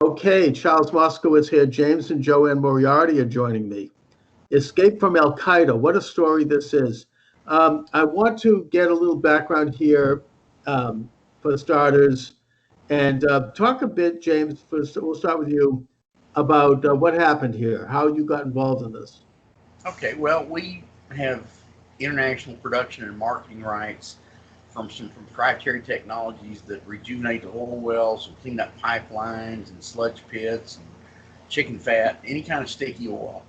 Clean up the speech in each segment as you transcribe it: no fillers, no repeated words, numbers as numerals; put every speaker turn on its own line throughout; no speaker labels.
Okay, Charles Moscowitz here. James and JoAnne Moriarty are joining me. Escape from al-Qaeda. What a story this is. I want to get a little background here for starters and talk a bit, James, first, we'll start with you, about what happened here, how you got involved in this.
Okay, well, we have international production and marketing rights from some proprietary technologies that rejuvenate the oil wells and clean up pipelines and sludge pits and chicken fat, any kind of sticky oil.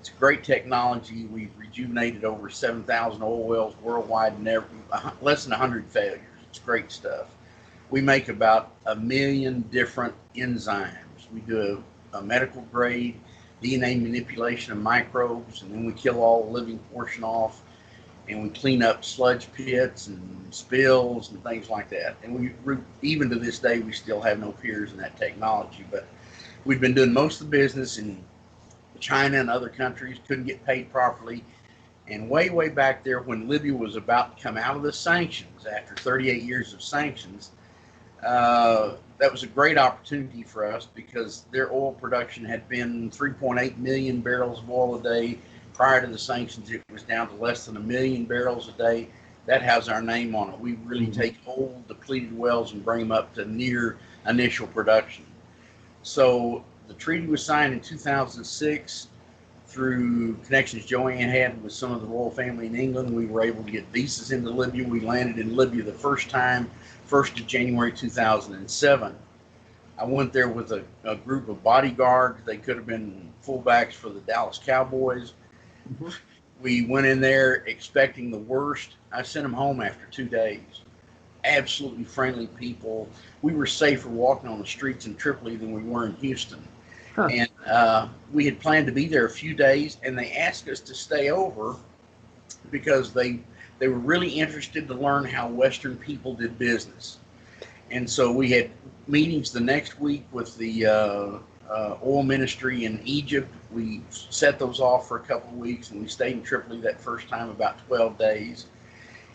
It's great technology. We've rejuvenated over 7,000 oil wells worldwide and less than 100 failures. It's great stuff. We make about 1 million different enzymes. We do a medical grade DNA manipulation of microbes, and then we kill all the living portion off, and we clean up sludge pits and spills and things like that. And even to this day, we still have no peers in that technology. But we've been doing most of the business in China and other countries, couldn't get paid properly. And way back there, when Libya was about to come out of the sanctions after 38 years of sanctions, that was a great opportunity for us because their oil production had been 3.8 million barrels of oil a day. Prior to the sanctions, it was down to less than 1 million barrels a day. That has our name on it. We really take old, depleted wells and bring them up to near initial production. So the treaty was signed in 2006 through connections JoAnne had with some of the royal family in England. We were able to get visas into Libya. We landed in Libya the first time, 1st of January 2007. I went there with a group of bodyguards. They could have been fullbacks for the Dallas Cowboys. Mm-hmm. We went in there expecting the worst. I sent them home after 2 days. Absolutely friendly people. We were safer walking on the streets in Tripoli than we were in Houston. Huh. And we had planned to be there a few days, and they asked us to stay over because they were really interested to learn how Western people did business. And so we had meetings the next week with the oil ministry in Egypt. We set those off for a couple of weeks, and we stayed in Tripoli that first time about 12 days.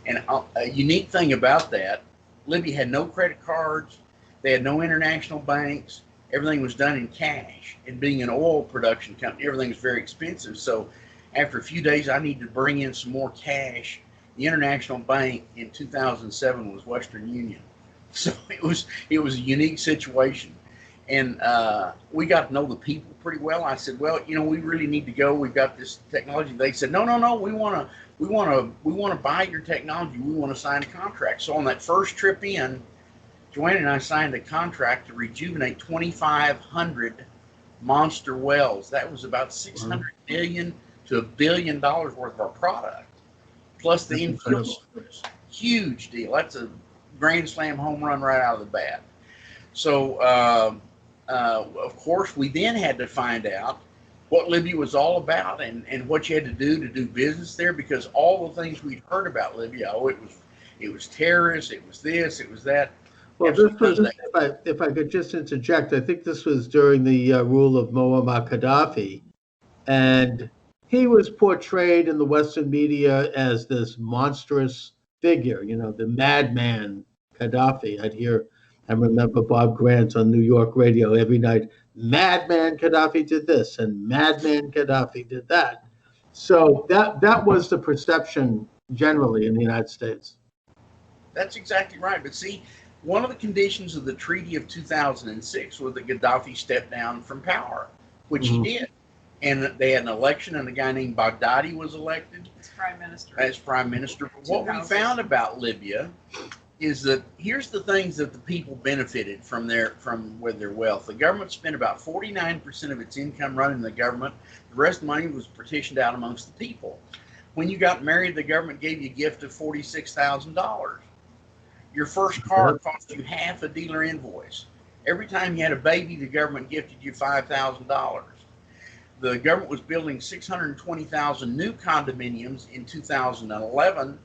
And a unique thing about that, Libya had no credit cards. They had no international banks. Everything was done in cash. And being an oil production company, everything was very expensive. So after a few days, I needed to bring in some more cash. The international bank in 2007 was Western Union. So it was a unique situation. And we got to know the people pretty well. I said, well, we really need to go. We've got this technology. They said, no, we want to buy your technology. We want to sign a contract. So on that first trip in, JoAnne and I signed a contract to rejuvenate 2,500 monster wells. That was about $600 million to $1 billion worth of our product, plus the infield. Huge deal. That's a grand slam home run right out of the bat. So, of course, we then had to find out what Libya was all about and what you had to do business there, because all the things we'd heard about Libya, it was terrorists, it was this, it was that.
Well, this was, if I could just interject, I think this was during the rule of Muammar Gaddafi, and he was portrayed in the Western media as this monstrous figure, the madman Gaddafi. I remember Bob Grant on New York radio every night, madman Gaddafi did this and madman Gaddafi did that. So that was the perception generally in the United States.
That's exactly right. But see, one of the conditions of the Treaty of 2006 was that Gaddafi stepped down from power, which he did. And they had an election, and a guy named Baghdadi was elected
as prime minister.
But what we found about Libya is that here's the things that the people benefited from with their wealth. The government spent about 49% of its income running the government. The rest of the money was partitioned out amongst the people. When you got married, the government gave you a gift of $46,000. Your first car cost you half a dealer invoice. Every time you had a baby, the government gifted you $5,000. The government was building 620,000 new condominiums in 2011.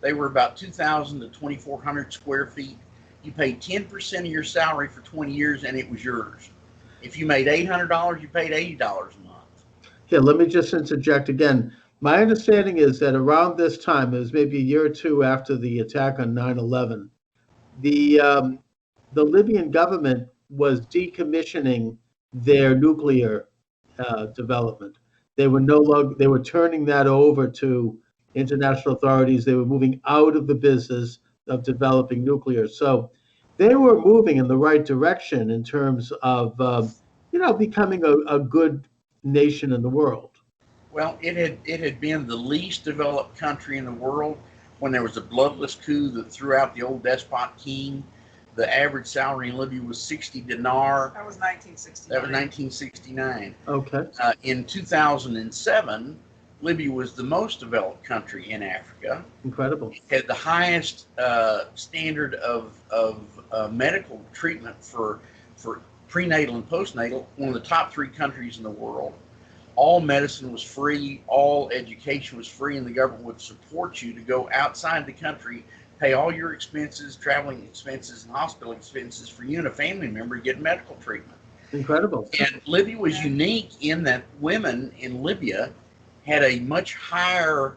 They were about 2,000 to 2,400 square feet. You paid 10% of your salary for 20 years, and it was yours. If you made $800, you paid $80 a month.
Here, let me just interject again. My understanding is that around this time, it was maybe a year or two after the attack on 9/11, the Libyan government was decommissioning their nuclear development. They were no longer, they were turning that over to international authorities. They were moving out of the business of developing nuclear. So they were moving in the right direction in terms of, becoming a good nation in the world.
Well, it had been the least developed country in the world when there was a bloodless coup that threw out the old despot king. The average salary in Libya was 60 dinar.
That was 1969.
That was 1969.
Okay.
In 2007, Libya was the most developed country in Africa.
Incredible.
It had the highest standard of medical treatment for prenatal and postnatal, one of the top 3 countries in the world. All medicine was free, all education was free, and the government would support you to go outside the country, pay all your expenses, traveling expenses, and hospital expenses for you and a family member to get medical treatment.
Incredible.
And Libya was unique in that women in Libya had a much higher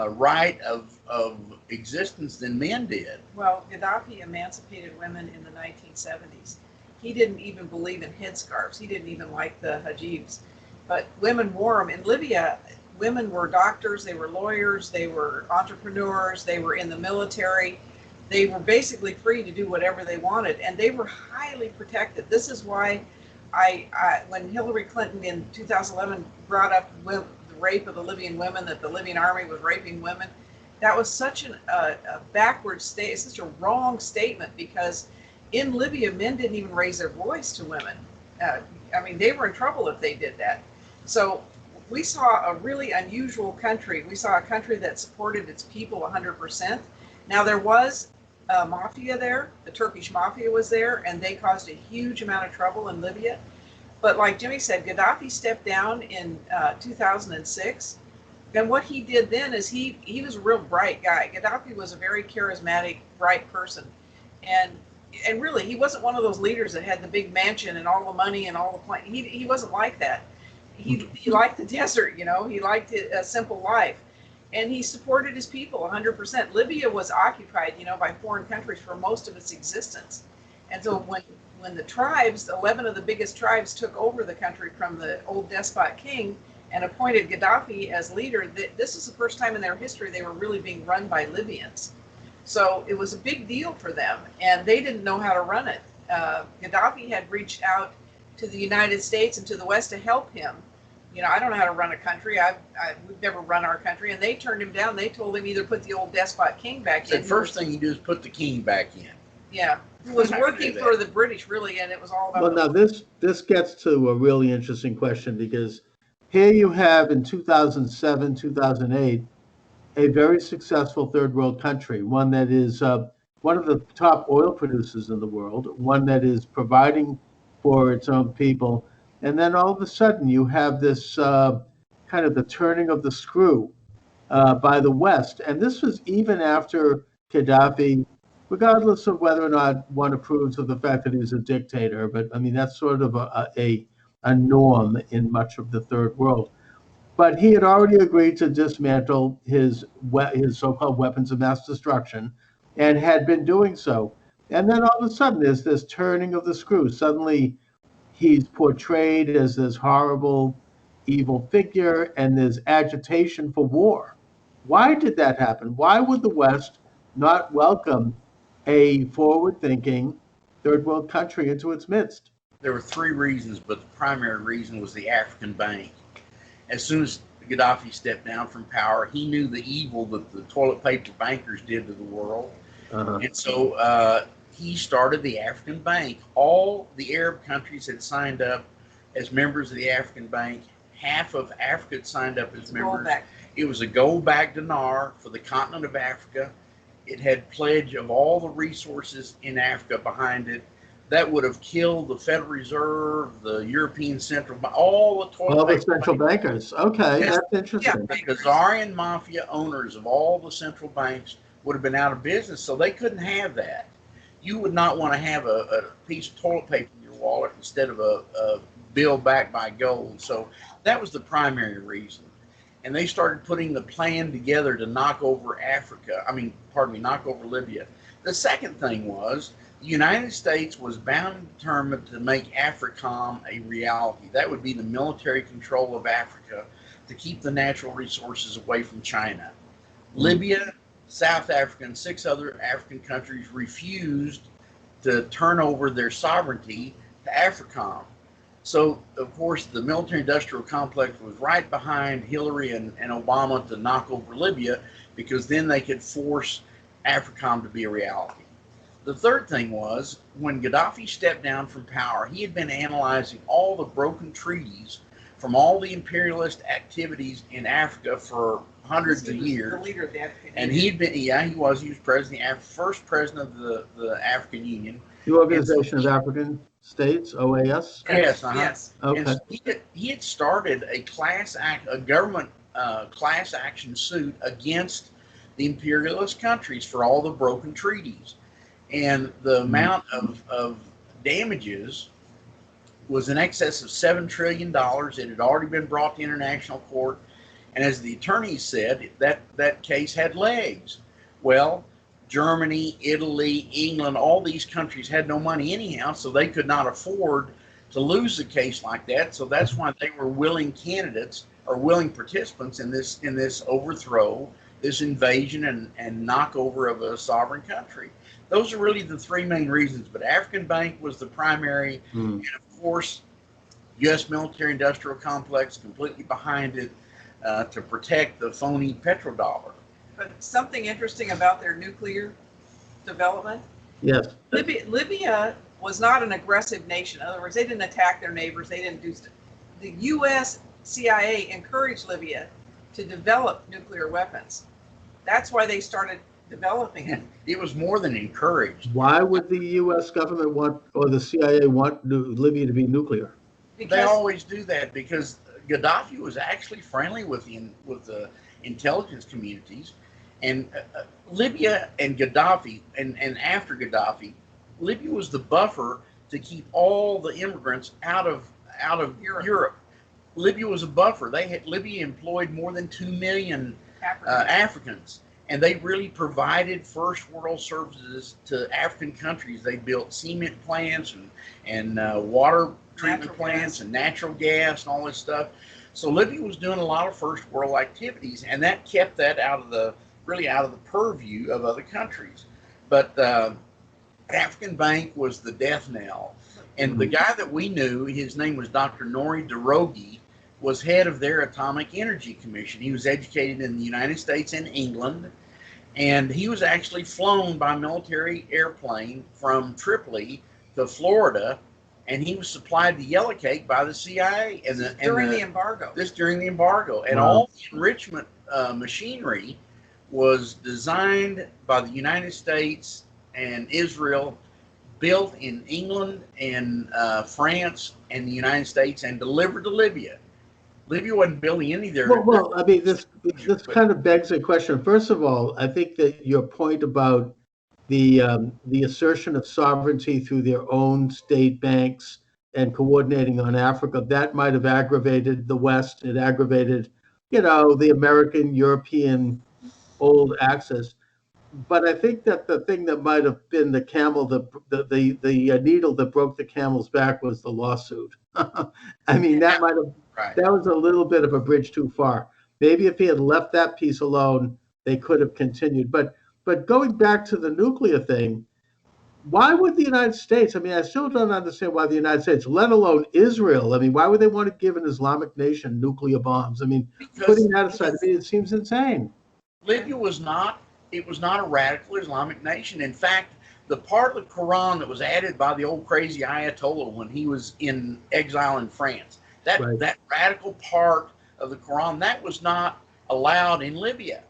right of existence than men did.
Well, Gaddafi emancipated women in the 1970s. He didn't even believe in headscarves. He didn't even like the hijabs. But women wore them. In Libya, women were doctors, they were lawyers, they were entrepreneurs, they were in the military. They were basically free to do whatever they wanted, and they were highly protected. This is why when Hillary Clinton in 2011 brought up the rape of the Libyan women, that the Libyan army was raping women, that was such a backward state, such a wrong statement, because in Libya, men didn't even raise their voice to women. They were in trouble if they did that. So we saw a really unusual country. We saw a country that supported its people 100%. Now, there was a mafia there. The Turkish mafia was there, and they caused a huge amount of trouble in Libya. But like Jimmy said, Gaddafi stepped down in 2006. And what he did then is he was a real bright guy. Gaddafi was a very charismatic, bright person. And really, he wasn't one of those leaders that had the big mansion and all the money and all the plane. He wasn't like that. He liked the desert, he liked a simple life. And he supported his people 100%. Libya was occupied, by foreign countries for most of its existence. And so when the tribes, 11 of the biggest tribes, took over the country from the old despot king and appointed Gaddafi as leader, this is the first time in their history they were really being run by Libyans. So it was a big deal for them, and they didn't know how to run it. Gaddafi had reached out to the United States and to the West to help him. I don't know how to run a country. We've never run our country, and they turned him down. They told him either put the old despot king back in.
The first thing you do is put the king back in.
Yeah, who was working for the British, really, and it was all about.
Well, now this gets to a really interesting question, because here you have in 2007, 2008, a very successful third world country, one that is one of the top oil producers in the world, one that is providing for its own people. And then all of a sudden you have this kind of the turning of the screw by the West. And this was even after Gaddafi, regardless of whether or not one approves of the fact that he's a dictator, but that's sort of a norm in much of the third world. But he had already agreed to dismantle his so-called weapons of mass destruction, and had been doing so. And then all of a sudden there's this turning of the screw. Suddenly he's portrayed as this horrible, evil figure, and there's agitation for war. Why did that happen? Why would the West not welcome a forward-thinking third world country into its midst?
There were 3 reasons, but the primary reason was the African bank. As soon as Gaddafi stepped down from power, he knew the evil that the toilet paper bankers did to the world. And so he started the African Bank. All the Arab countries had signed up as members of the African Bank. Half of Africa had signed up as members. It was a gold-backed dinar for the continent of Africa. It had pledge of all the resources in Africa behind it. That would have killed the Federal Reserve, the European Central Bank, all the
central bankers. Okay, yes. That's interesting.
Yeah, the Czarian mafia owners of all the central banks would have been out of business, so they couldn't have that. You would not want to have a piece of toilet paper in your wallet instead of a bill backed by gold. So that was the primary reason. And they started putting the plan together to knock over knock over Libya. The second thing was the United States was bound and determined to make AFRICOM a reality. That would be the military control of Africa to keep the natural resources away from China. Libya, South Africa, and 6 other African countries refused to turn over their sovereignty to AFRICOM. So, of course, the military-industrial complex was right behind Hillary and Obama to knock over Libya, because then they could force AFRICOM to be a reality. The third thing was, when Gaddafi stepped down from power, he had been analyzing all the broken treaties from all the imperialist activities in Africa for hundreds of years.
The leader of the African
and
Union.
he'd been, he was president, first president of the African Union.
The Organization of African States, OAS?
Yes,
Yes.
Okay.
And he had started a government class action suit against the imperialist countries for all the broken treaties. And the amount of damages was in excess of $7 trillion. It had already been brought to international court. And as the attorney said, that case had legs. Well, Germany, Italy, England, all these countries had no money anyhow, so they could not afford to lose a case like that. So that's why they were willing candidates or willing participants in this overthrow, this invasion and knockover of a sovereign country. Those are really the 3 main reasons. But African Bank was the primary, and of course, U.S. military-industrial complex completely behind it to protect the phony petrodollar.
But something interesting about their nuclear development.
Yes.
Libya was not an aggressive nation. In other words, they didn't attack their neighbors. They didn't do stuff. The U.S. CIA encouraged Libya to develop nuclear weapons. That's why they started developing it.
It was more than encouraged.
Why would the U.S. government want, or the CIA want Libya to be nuclear?
Because
They always do that because Gaddafi was actually friendly with the intelligence communities. And Libya and Gaddafi, and after Gaddafi, Libya was the buffer to keep all the immigrants out of Europe. Libya was a buffer. Libya employed more than 2 million Africans, and they really provided first world services to African countries. They built cement plants and water treatment plants and natural gas and all this stuff. So Libya was doing a lot of first world activities, and that kept that out of the purview of other countries. But African Bank was the death knell. And the guy that we knew, his name was Dr. Nori Derogi, was head of their Atomic Energy Commission. He was educated in the United States and England, and he was actually flown by military airplane from Tripoli to Florida, and he was supplied the yellow cake by the CIA.
during the embargo.
During the embargo. And all the enrichment machinery was designed by the United States and Israel, built in England and France and the United States, and delivered to Libya. Libya wasn't building any of their...
Well, I mean, this kind of begs a question. First of all, I think that your point about the assertion of sovereignty through their own state banks and coordinating on Africa, that might have aggravated the West. It aggravated, the American, European old axis. But I think that the thing that might have been the needle that broke the camel's back was the lawsuit. I mean, that might have...
Right.
That was a little bit of a bridge too far. Maybe if he had left that piece alone, they could have continued. But going back to the nuclear thing, why would the United States? I mean, I still don't understand why the United States, let alone Israel. I mean, why would they want to give an Islamic nation nuclear bombs? I mean, putting that aside, it seems insane.
Libya was not a radical Islamic nation. In fact, the part of the Quran that was added by the old crazy Ayatollah when he was in exile in France, that radical part of the Quran, that was not allowed in Libya.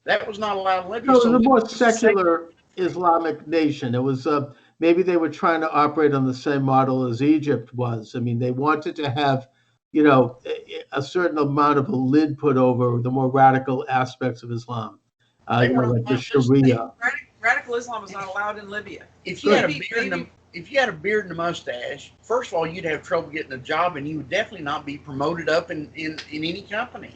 That was not allowed in Libya.
No, it was a more secular Islamic nation. It was maybe they were trying to operate on the same model as Egypt was. I mean, they wanted to have, a certain amount of a lid put over the more radical aspects of Islam, like the Sharia.
Radical Islam was not allowed in Libya.
If you had a beard and a mustache, first of all, you'd have trouble getting a job, and you would definitely not be promoted up in any company.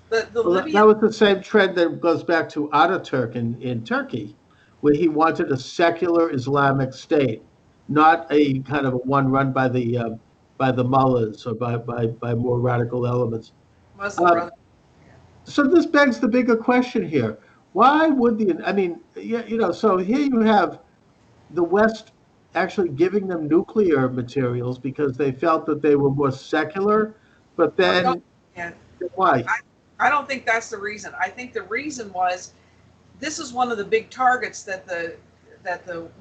That
was the same trend that goes back to Ataturk in Turkey, where he wanted a secular Islamic state, not a kind of a one run by the mullahs or by more radical elements.
Muslim Brotherhood.
So this begs the bigger question here. Why would I mean, so here you have the West actually giving them nuclear materials because they felt that they were more secular, but then
Yeah.
why?
I don't think that's the reason. I think the reason was this is one of the big targets that the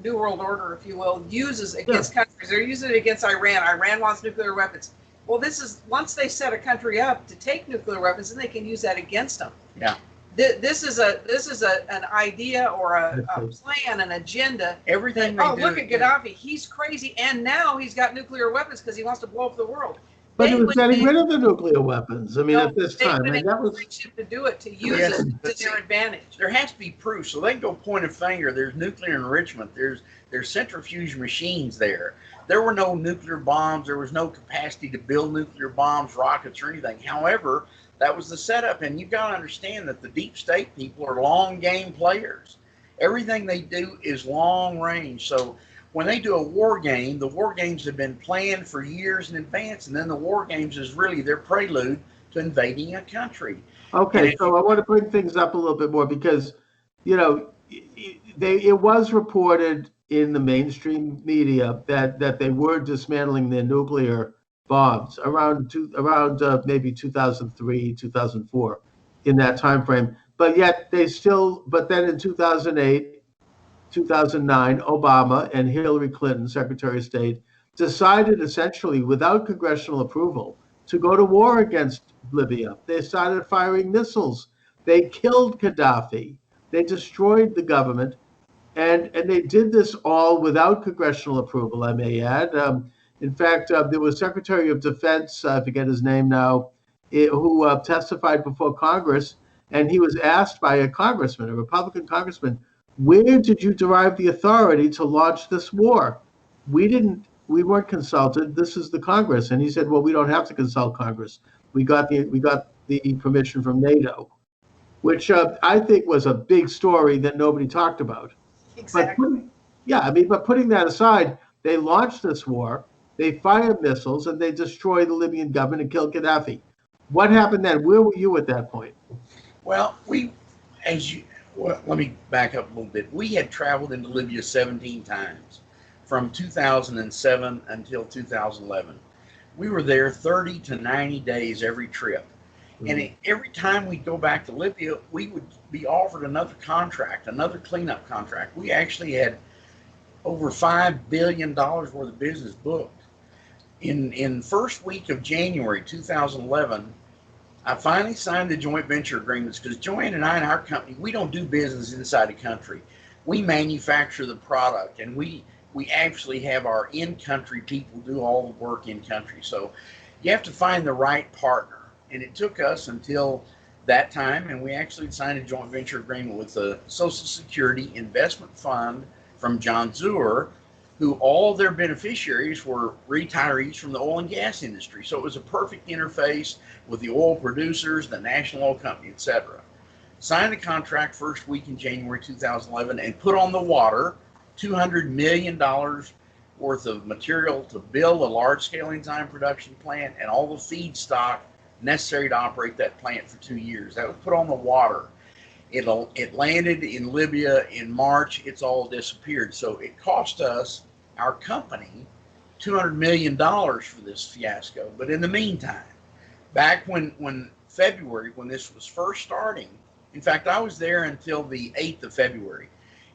New World Order, if you will, uses against countries. They're using it against Iran. Iran wants nuclear weapons. Well, this is once they set a country up to take nuclear weapons, then they can use that against them.
Yeah.
This is an idea or a plan, an agenda.
Everything.
Look at Gaddafi. He's crazy, and now he's got nuclear weapons because he wants to blow up the world.
But he was getting rid of the nuclear weapons. I mean, at this time,
and
that was
to do it, to use it to their advantage.
There has to be proof, so they can go point a finger. There's nuclear enrichment. There's centrifuge machines there. There were no nuclear bombs. There was no capacity to build nuclear bombs, rockets, or anything. However, that was the setup, and you've got to understand that the deep state people are long game players. Everything they do is long range. So when they do a war game, the war games have been planned for years in advance, and then the war games is really their prelude to invading a country.
Okay, so I want to bring things up a little bit more because, it was reported in the mainstream media that they were dismantling their nuclear bombs around maybe 2003, 2004, in that time frame. But yet but then in 2008, 2009, Obama and Hillary Clinton, Secretary of State, decided essentially without congressional approval to go to war against Libya. They started firing missiles. They killed Gaddafi. They destroyed the government. And they did this all without congressional approval, I may add. In fact, there was Secretary of Defense, I forget his name now, who testified before Congress, and he was asked by a congressman, a Republican congressman, where did you derive the authority to launch this war? We weren't consulted. This is the Congress. And he said, well, we don't have to consult Congress. We got the permission from NATO, which I think was a big story that nobody talked about.
Exactly.
But putting that aside, they launched this war, they fired missiles, and they destroyed the Libyan government and killed Gaddafi. What happened then? Where were you at that point?
Well, let me back up a little bit. We had traveled into Libya 17 times from 2007 until 2011. We were there 30 to 90 days every trip. And every time we'd go back to Libya, we would be offered another contract, another cleanup contract. We actually had over $5 billion worth of business booked. In first week of January 2011, I finally signed the joint venture agreements because JoAnne and I and our company, we don't do business inside the country. We manufacture the product, and we actually have our in-country people do all the work in-country. So you have to find the right partner. And it took us until that time, and we actually signed a joint venture agreement with the Social Security Investment Fund from John Zeuer, who all their beneficiaries were retirees from the oil and gas industry. So it was a perfect interface with the oil producers, the national oil company, etc. Signed the contract first week in January 2011 and put on the water $200 million worth of material to build a large-scale enzyme production plant and all the feedstock necessary to operate that plant for 2 years. That was put on the water. It landed in Libya in March. It's all disappeared. So it cost us, our company, $200 million for this fiasco. But in the meantime, back when February, when this was first starting, in fact, I was there until the 8th of February.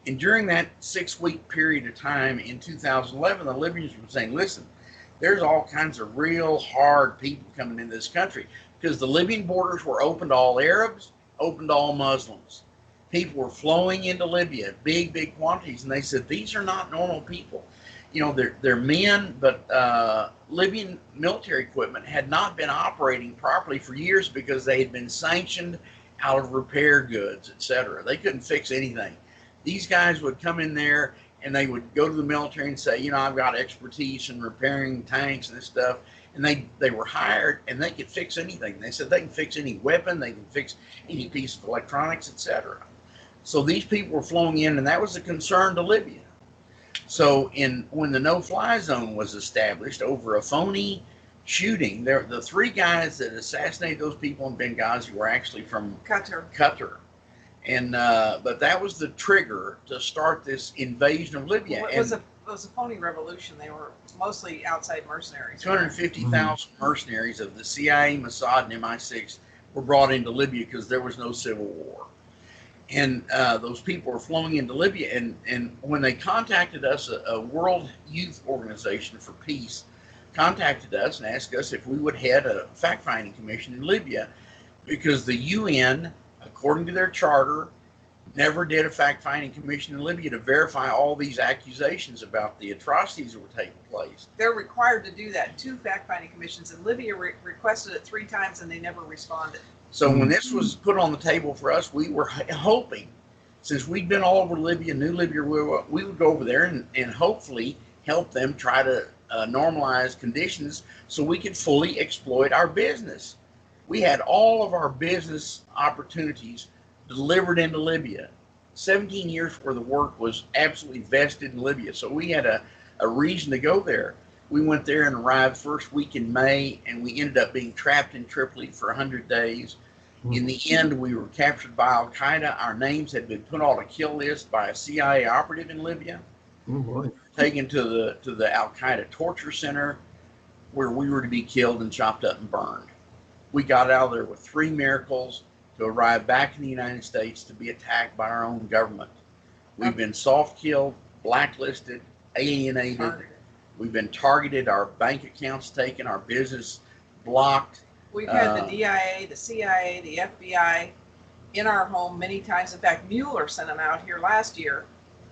And during that 6-week period of time in 2011, the Libyans were saying, listen, there's all kinds of real hard people coming into this country because the Libyan borders were open to all Arabs, open to all Muslims. People were flowing into Libya, big quantities, and they said, these are not normal people. They're men, but Libyan military equipment had not been operating properly for years because they had been sanctioned out of repair goods, etc. They couldn't fix anything. These guys would come in there and they would go to the military and say, I've got expertise in repairing tanks and this stuff. And they were hired and they could fix anything. They said they can fix any weapon, they can fix any piece of electronics, etc. So these people were flowing in, and that was a concern to Libya. So when the no-fly zone was established over a phony shooting, the three guys that assassinated those people in Benghazi were actually from Qatar. And but that was the trigger to start this invasion of Libya.
Well, it was a phony revolution. They were mostly outside mercenaries.
250,000 mercenaries of the CIA, Mossad, and MI6 were brought into Libya because there was no civil war. And those people were flowing into Libya. And when they contacted us, a World Youth Organization for Peace contacted us and asked us if we would head a fact-finding commission in Libya, because the UN, according to their charter, never did a fact-finding commission in Libya to verify all these accusations about the atrocities that were taking place.
They're required to do that. 2 fact-finding commissions in Libya requested it 3 times, and they never responded.
So when this was put on the table for us, we were hoping, since we'd been all over Libya, knew Libya, we would go over there and hopefully help them try to normalize conditions so we could fully exploit our business. We had all of our business opportunities delivered into Libya. 17 years worth of work was absolutely vested in Libya. So we had a reason to go there. We went there and arrived first week in May, and we ended up being trapped in Tripoli for 100 days. In the end, we were captured by al-Qaeda. Our names had been put on a kill list by a CIA operative in Libya.
Oh boy.
Taken to the al-Qaeda torture center, where we were to be killed and chopped up and burned. We got out of there with 3 miracles to arrive back in the United States to be attacked by our own government. We've been soft-killed, blacklisted, alienated. We've been targeted, our bank accounts taken, our business blocked.
We've had the DIA, the CIA, the FBI in our home many times. In fact, Mueller sent them out here last year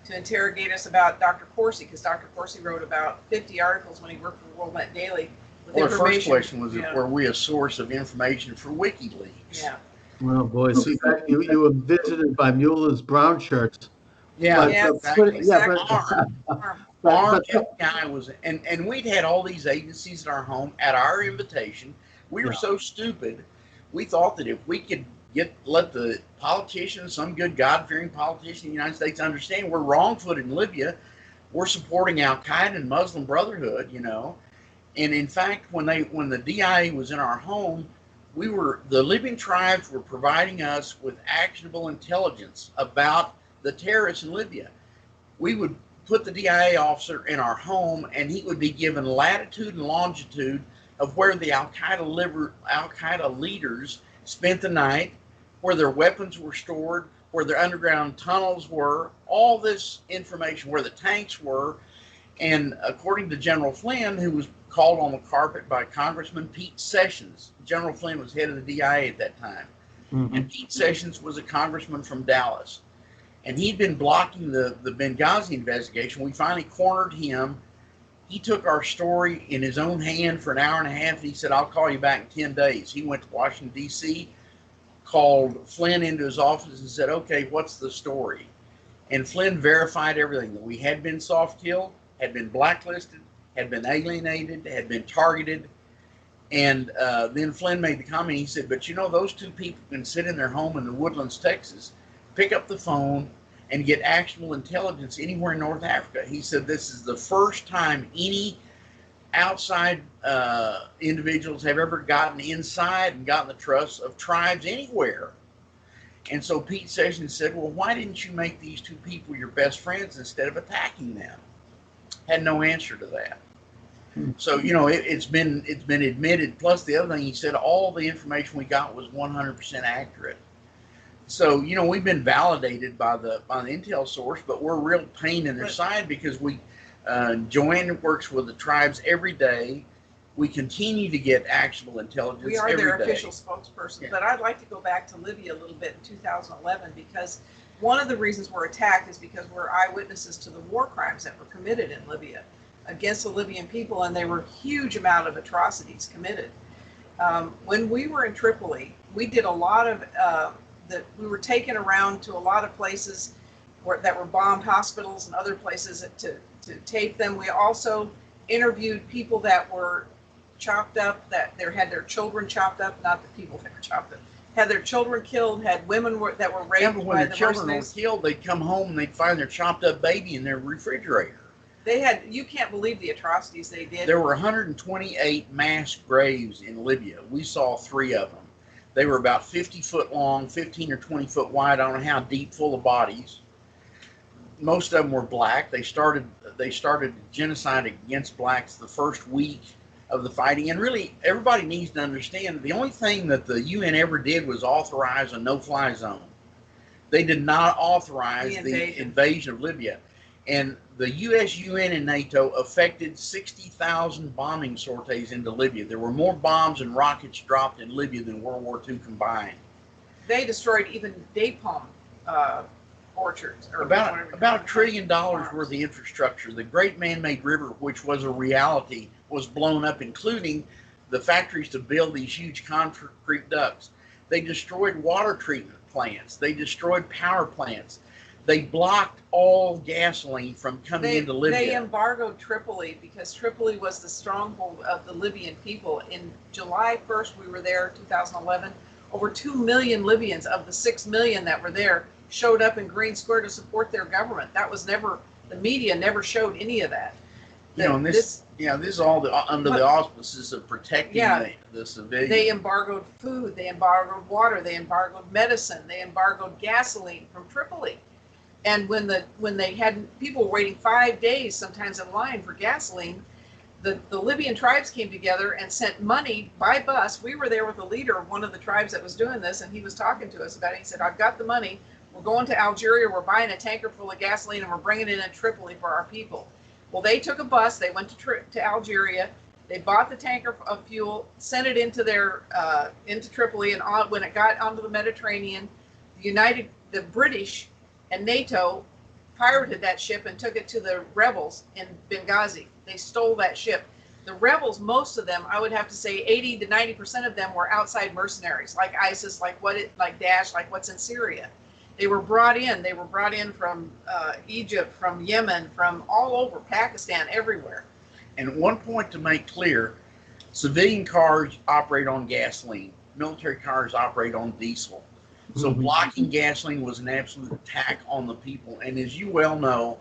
to interrogate us about Dr. Corsi, because Dr. Corsi wrote about 50 articles when he worked for WorldNet Daily.
Well, the first question was, were we a source of information for WikiLeaks?
Yeah.
Oh boy, so you were visited by Mueller's brown shirts.
Yeah, exactly. Our
But
guy was, and we'd had all these agencies in our home at our invitation. We were so stupid, we thought that if we could let the politicians, some good God-fearing politician in the United States, understand we're wrong-footed in Libya, we're supporting al-Qaeda and Muslim Brotherhood, And in fact, when the DIA was in our home, the Libyan tribes were providing us with actionable intelligence about the terrorists in Libya. We would put the DIA officer in our home, and he would be given latitude and longitude of where the al-Qaeda leaders spent the night, where their weapons were stored, where their underground tunnels were, all this information, where the tanks were. And according to General Flynn, who was called on the carpet by Congressman Pete Sessions, General Flynn was head of the DIA at that time. Mm-hmm. And Pete Sessions was a congressman from Dallas. And he'd been blocking the Benghazi investigation. We finally cornered him. He took our story in his own hand for an hour and a half. And he said, I'll call you back in 10 days. He went to Washington, D.C., called Flynn into his office and said, okay, what's the story? And Flynn verified everything, that we had been soft-killed, had been blacklisted, had been alienated, had been targeted. And then Flynn made the comment, he said, but those 2 people can sit in their home in the Woodlands, Texas, pick up the phone and get actionable intelligence anywhere in North Africa. He said this is the first time any outside individuals have ever gotten inside and gotten the trust of tribes anywhere. And so Pete Sessions said, well, why didn't you make these 2 people your best friends instead of attacking them? Had no answer to that. So, it's been admitted. Plus, the other thing he said, all the information we got was 100% accurate. So, we've been validated by the intel source, but we're a real pain in their side because JoAnne works with the tribes every day. We continue to get actionable intelligence every day.
We are their official spokesperson. Yeah. But I'd like to go back to Libya a little bit in 2011, because one of the reasons we're attacked is because we're eyewitnesses to the war crimes that were committed in Libya against the Libyan people, and there were a huge amount of atrocities committed. When we were in Tripoli, we did a lot of we were taken around to a lot of places that were bombed hospitals and other places to tape them. We also interviewed people that were chopped up, that had their children chopped up, not the people that were chopped up, had their children killed, had women that were raped
And when
by
the
the
children were
mercenaries.
killed, they'd come home and they'd find their chopped up baby in their refrigerator.
You can't believe the atrocities they did.
There were 128 mass graves in Libya. We saw 3 of them. They were about 50 foot long, 15 or 20 foot wide. I don't know how deep, full of bodies. Most of them were black. They started genocide against blacks the first week of the fighting. And really, everybody needs to understand the only thing that the UN ever did was authorize a no-fly zone. They did not authorize the invasion of Libya. And the U.S., UN, and NATO effected 60,000 bombing sorties into Libya. There were more bombs and rockets dropped in Libya than World War II combined.
They destroyed even date palm orchards. Or
about $1 trillion worth of infrastructure. The Great Man-Made River, which was a reality, was blown up, including the factories to build these huge concrete ducts. They destroyed water treatment plants. They destroyed power plants. They blocked all gasoline from coming into Libya.
They embargoed Tripoli because Tripoli was the stronghold of the Libyan people. In July 1st, we were there, 2011. Over 2 million Libyans of the 6 million that were there showed up in Green Square to support their government. That was never, the media never showed any of that.
This is all under the auspices of protecting the civilians.
They embargoed food, they embargoed water, they embargoed medicine, they embargoed gasoline from Tripoli. And when they had people waiting 5 days sometimes in line for gasoline, the Libyan tribes came together and sent money by bus. We were there with the leader of one of the tribes that was doing this, and he was talking to us about it. He said, I've got the money. We're going to Algeria. We're buying a tanker full of gasoline, and we're bringing it in Tripoli for our people. Well, they took a bus. They went to Algeria. They bought the tanker of fuel, sent it into Tripoli, and when it got onto the Mediterranean, the British and NATO pirated that ship and took it to the rebels in Benghazi. They stole that ship. The rebels, most of them, I would have to say 80 to 90% of them were outside mercenaries, like ISIS, like Daesh, like what's in Syria. They were brought in. They were brought in from Egypt, from Yemen, from all over, Pakistan, everywhere.
And one point to make clear, civilian cars operate on gasoline. Military cars operate on diesel. So blocking gasoline was an absolute attack on the people. And as you well know,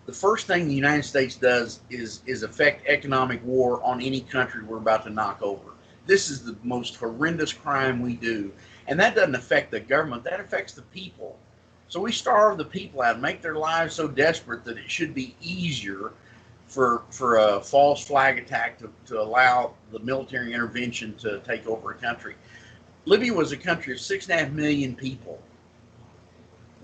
the first thing the United States does is affect economic war on any country we're about to knock over. This is the most horrendous crime we do. And that doesn't affect the government, that affects the people. So we starve the people out and make their lives so desperate that it should be easier for a false flag attack to allow the military intervention to take over a country. Libya was a country of 6.5 million people.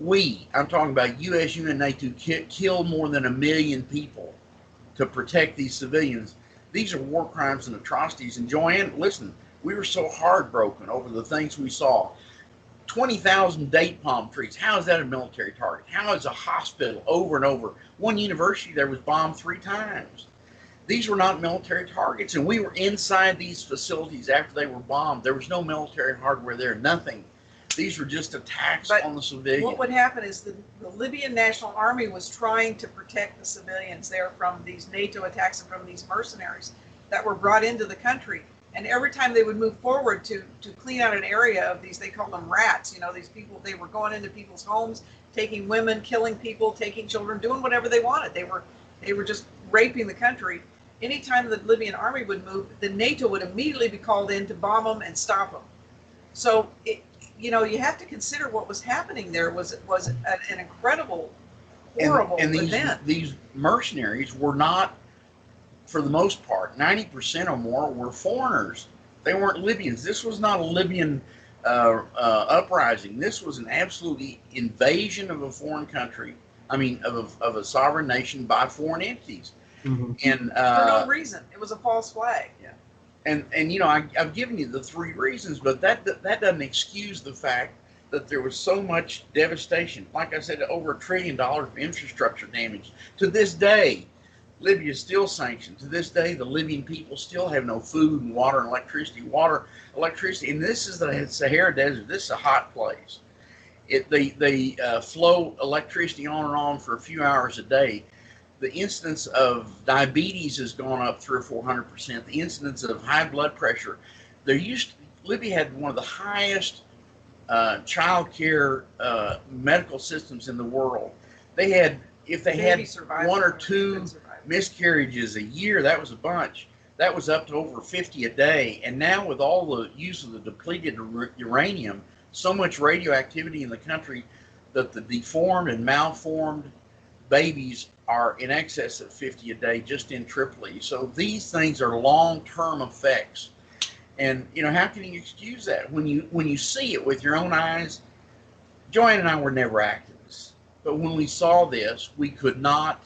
I'm talking about U.S., UN, NATO, killed more than 1 million people to protect these civilians. These are war crimes and atrocities. And JoAnne, listen, we were so heartbroken over the things we saw. 20,000 date palm trees. How is that a military target? How is a hospital over and over? One university there was bombed 3 times. These were not military targets, and we were inside these facilities after they were bombed. There was no military hardware there, nothing. These were just attacks on the civilians.
What would happen is the Libyan National Army was trying to protect the civilians there from these NATO attacks and from these mercenaries that were brought into the country. And every time they would move forward to clean out an area of these, they called them rats, these people, they were going into people's homes, taking women, killing people, taking children, doing whatever they wanted. They were just raping the country. Anytime the Libyan army would move, the NATO would immediately be called in to bomb them and stop them. So, you have to consider what was happening there was an incredible, horrible event.
These mercenaries were not, for the most part, 90% or more were foreigners. They weren't Libyans. This was not a Libyan uprising. This was an absolute invasion of a foreign country. Of a sovereign nation by foreign entities.
Mm-hmm.
And for no reason. It was a false flag.
Yeah. And I've given you the 3 reasons, but that doesn't excuse the fact that there was so much devastation. Like I said, over $1 trillion of infrastructure damage. To this day, Libya is still sanctioned. To this day, the Libyan people still have no food and water and electricity. And this is the Sahara Desert. This is a hot place. They flow electricity on and on for a few hours a day. The incidence of diabetes has gone up 300 or 400%. The incidence of high blood pressure. Libya had one of the highest child care medical systems in the world. They had, if they had one or two miscarriages a year, that was a bunch. That was up to over 50 a day. And now with all the use of the depleted uranium, so much radioactivity in the country that the deformed and malformed babies are in excess of 50 a day just in Tripoli. So these things are long-term effects. And, you know, how can you excuse that? When you see it with your own eyes, JoAnne and I were never activists. But when we saw this, we could not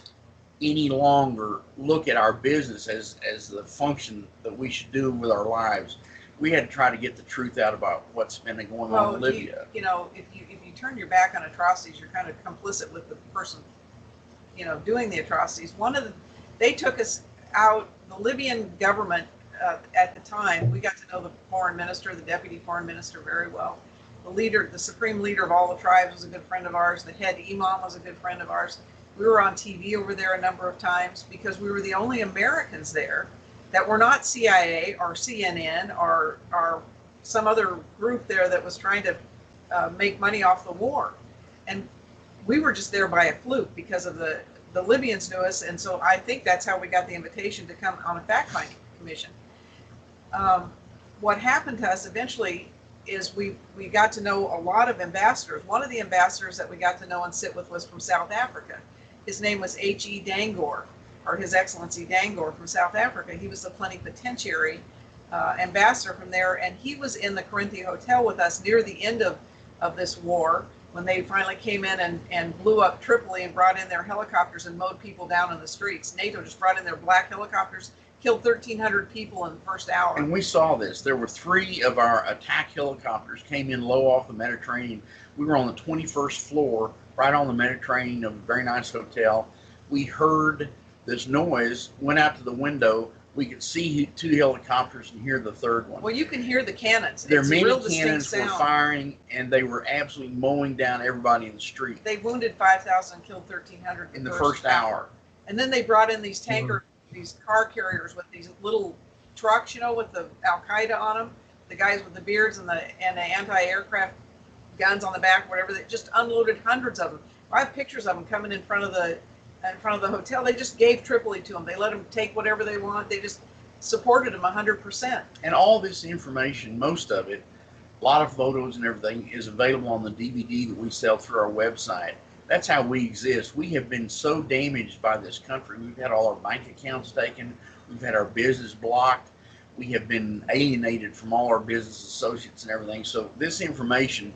any longer look at our business as the function that we should do with our lives. We had to try to get the truth out about what's been going on in Libya.
You know, if you turn your back on atrocities, you're kind of complicit with the person, you know, doing the atrocities. They took us out, the Libyan government at the time. We got to know the foreign minister, the deputy foreign minister very well. The leader, the supreme leader of all the tribes was a good friend of ours. The head imam was a good friend of ours. We were on TV over there a number of times because we were the only Americans there that were not CIA or CNN or some other group there that was trying to make money off the war. And we were just there by a fluke because of the Libyans knew us. And so I think that's how we got the invitation to come on a fact-finding commission. What happened to us eventually is we got to know a lot of ambassadors. One of the ambassadors that we got to know and sit with was from South Africa. His name was H.E. Dangor, or His Excellency Dangor from South Africa. He was the plenipotentiary ambassador from there, and he was in the Corinthi Hotel with us near the end of this war when they finally came in and blew up Tripoli and brought in their helicopters and mowed people down in the streets. NATO just brought in their black helicopters, killed 1,300 people in the first hour.
And we saw this. There were 3 of our attack helicopters came in low off the Mediterranean. We were on the 21st floor, right on the Mediterranean of a very nice hotel. We heard this noise, went out to the window. We could see 2 helicopters and hear the 3rd one.
Well, you can hear the cannons.
Their many cannons were firing, and they were absolutely mowing down everybody in the street.
They wounded 5,000, killed 1,300
in the first hour.
And then they brought in these tankers, these car carriers with these little trucks, you know, with the al-Qaeda on them, the guys with the beards and the anti-aircraft guns on the back, whatever. They just unloaded hundreds of them. I have pictures of them coming in front of the hotel. They just gave Tripoli to them. They let them take whatever they want. They just supported them 100%.
And all this information, most of it, a lot of photos and everything, is available on the DVD that we sell through our website. That's how we exist. We have been so damaged by this country. We've had all our bank accounts taken. We've had our business blocked. We have been alienated from all our business associates and everything. So this information,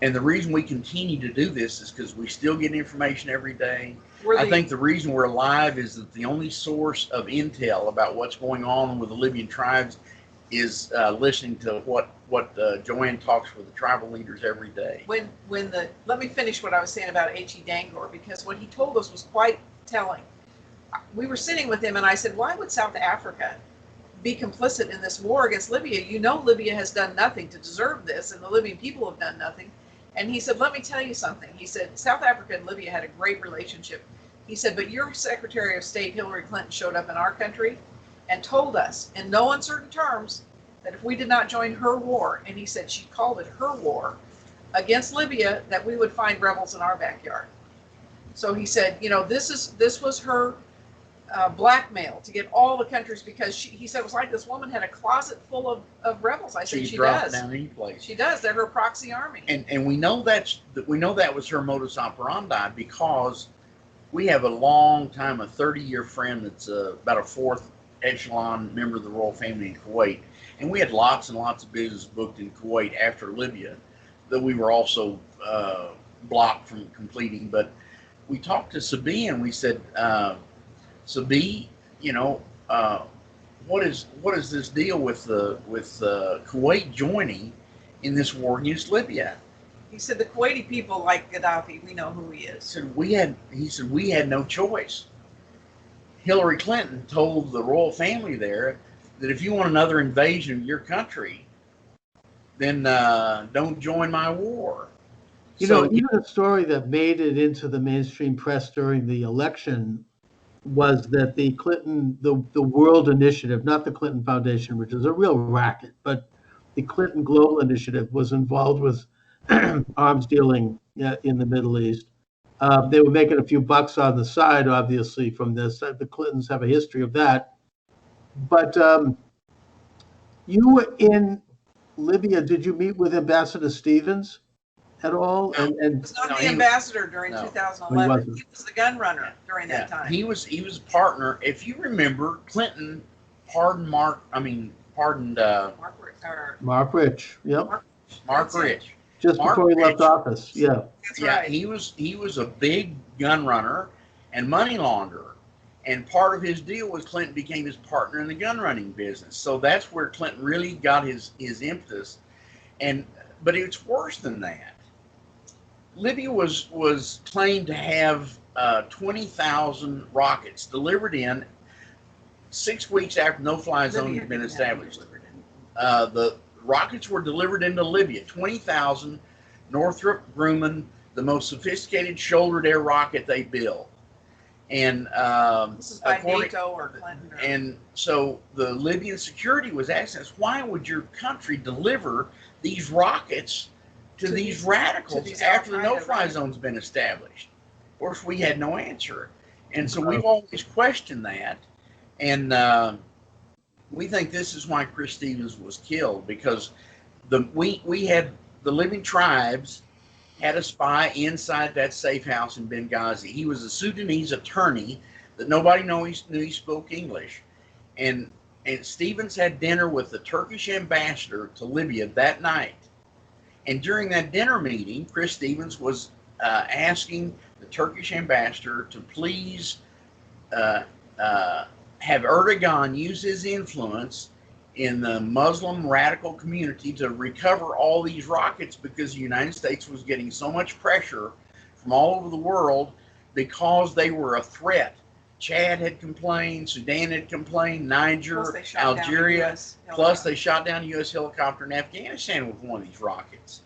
and the reason we continue to do this is because we still get information every day. I think the reason we're alive is that the only source of intel about what's going on with the Libyan tribes is listening to what JoAnne talks with the tribal leaders every day.
Let me finish what I was saying about H.E. Dangor, because what he told us was quite telling. We were sitting with him and I said, why would South Africa be complicit in this war against Libya? You know, Libya has done nothing to deserve this, and the Libyan people have done nothing. And he said, let me tell you something. He said, South Africa and Libya had a great relationship. He said, but your Secretary of State, Hillary Clinton, showed up in our country and told us in no uncertain terms that if we did not join her war, and he said she called it her war against Libya, that we would find rebels in our backyard. So he said, you know, this was her blackmail to get all the countries, because he said it was like this woman had a closet full of rebels. I said, she does.
Down any place.
She does. They're her proxy army.
And we know that was her modus operandi, because we have a long time, a 30-year friend that's about a 4th echelon member of the royal family in Kuwait. And we had lots and lots of business booked in Kuwait after Libya that we were also blocked from completing. But we talked to Sabi and we said, Sabi, you know, what is this deal with Kuwait joining in this war against Libya?
He said the Kuwaiti people like Gaddafi. We know who he is.
He said we had no choice. Hillary Clinton told the royal family there that if you want another invasion of your country, then don't join my war.
You know, even a story that made it into the mainstream press during the election was that the Clinton, the World Initiative, not the Clinton Foundation, which is a real racket, but the Clinton Global Initiative was involved with arms dealing in the Middle East. They were making a few bucks on the side, obviously, from this. The Clintons have a history of that. But you were in Libya. Did you meet with Ambassador Stevens at all?
He was not the ambassador during 2011. He was the gun runner during that time.
He was a partner. If you remember, Clinton pardoned Mark
Rich. Yep.
Mark Rich.
Just before he left office. Yeah.
That's right.
He was a big gun runner and money launderer. And part of his deal was Clinton became his partner in the gun running business. So that's where Clinton really got his impetus. But it's worse than that. Libya was claimed to have 20,000 rockets delivered in 6 weeks after no-fly zone had been established. The rockets were delivered into Libya. 20,000 Northrop Grumman, the most sophisticated shouldered-air rocket they built. And
this is by NATO or Clinton.
And so the Libyan security was asking us, why would your country deliver these rockets to these radicals after the no-fly zone's been established? Of course, we had no answer. And so we've always questioned that. And we think this is why Chris Stevens was killed, because we had the Libyan tribes had a spy inside that safe house in Benghazi. He was a Sudanese attorney that nobody knew he spoke English. And Stevens had dinner with the Turkish ambassador to Libya that night. And during that dinner meeting, Chris Stevens was asking the Turkish ambassador to please have Erdogan use his influence in the Muslim radical community to recover all these rockets, because the United States was getting so much pressure from all over the world because they were a threat. Chad had complained, Sudan had complained, Niger, Algeria, plus they shot down a U.S. helicopter in Afghanistan with one of these rockets.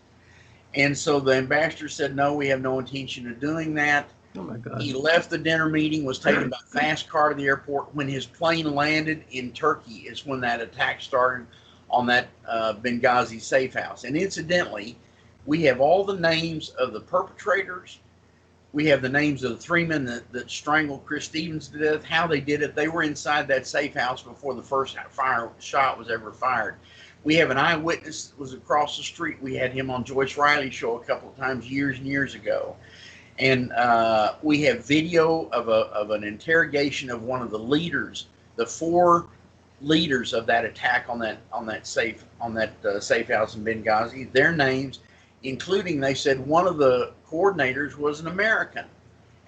And so the ambassador said, no, we have no intention of doing that.
Oh my God.
He left the dinner meeting, was taken by fast car to the airport. When his plane landed in Turkey is when that attack started on that Benghazi safe house. And incidentally, we have all the names of the perpetrators. We have the names of the 3 men that strangled Chris Stevens to death, how they did it. They were inside that safe house before the first shot was ever fired. We have an eyewitness that was across the street. We had him on Joyce Riley's show a couple of times years and years ago. And we have video of an interrogation of one of the leaders, the 4 leaders of that attack on that safe house in Benghazi. Their names, including, they said one of the coordinators was an American.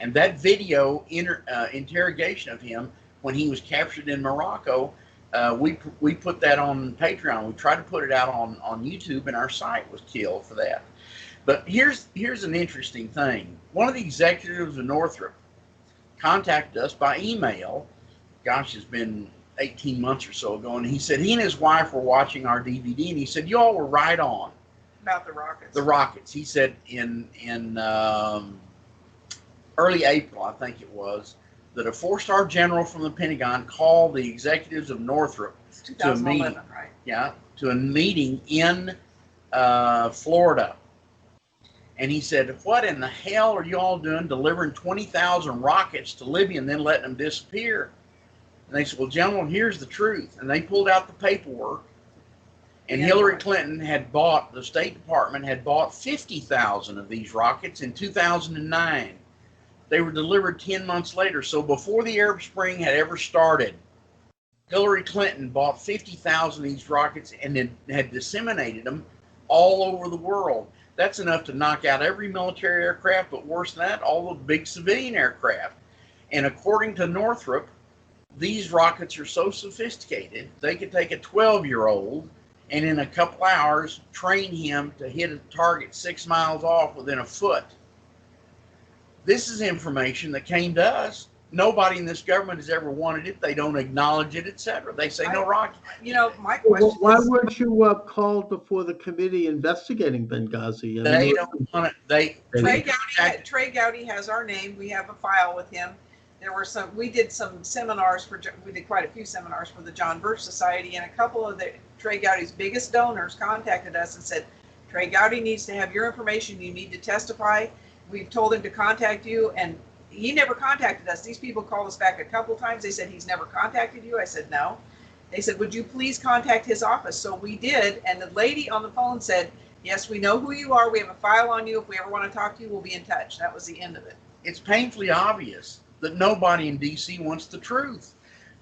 And that video interrogation of him when he was captured in Morocco, we put that on Patreon. We tried to put it out on YouTube, and our site was killed for that. But here's an interesting thing. One of the executives of Northrop contacted us by email. Gosh, it's been 18 months or so ago. And he said he and his wife were watching our DVD. And he said, you all were right on.
About the rockets.
The rockets. He said in early April, I think it was, that a 4-star general from the Pentagon called the executives of Northrop to a meeting.
Right?
Yeah, to a meeting in Florida. And he said, what in the hell are you all doing delivering 20,000 rockets to Libya and then letting them disappear? And they said, well, gentlemen, here's the truth. And they pulled out the paperwork. And Hillary Clinton the State Department had bought 50,000 of these rockets in 2009. They were delivered 10 months later. So before the Arab Spring had ever started, Hillary Clinton bought 50,000 of these rockets and had disseminated them all over the world. That's enough to knock out every military aircraft, but worse than that, all the big civilian aircraft. And according to Northrop, these rockets are so sophisticated, they could take a 12-year-old and in a couple hours train him to hit a target 6 miles off within a foot. This is information that came to us. Nobody in this government has ever wanted it. They don't acknowledge it, etc. They say no rocket.
My question
why weren't you called before the committee investigating Benghazi?
They don't want it.
Trey Gowdy has our name. We have a file with him. We did some seminars we did quite a few seminars for the John Birch Society, and a couple of Trey Gowdy's biggest donors contacted us and said, Trey Gowdy needs to have your information. You need to testify. We've told him to contact you, and he never contacted us. These people called us back a couple times. They said, he's never contacted you. I said, no. They said, would you please contact his office? So we did, and the lady on the phone said, yes, we know who you are. We have a file on you. If we ever want to talk to you, we'll be in touch. That was the end of it.
It's painfully obvious that nobody in D.C. wants the truth.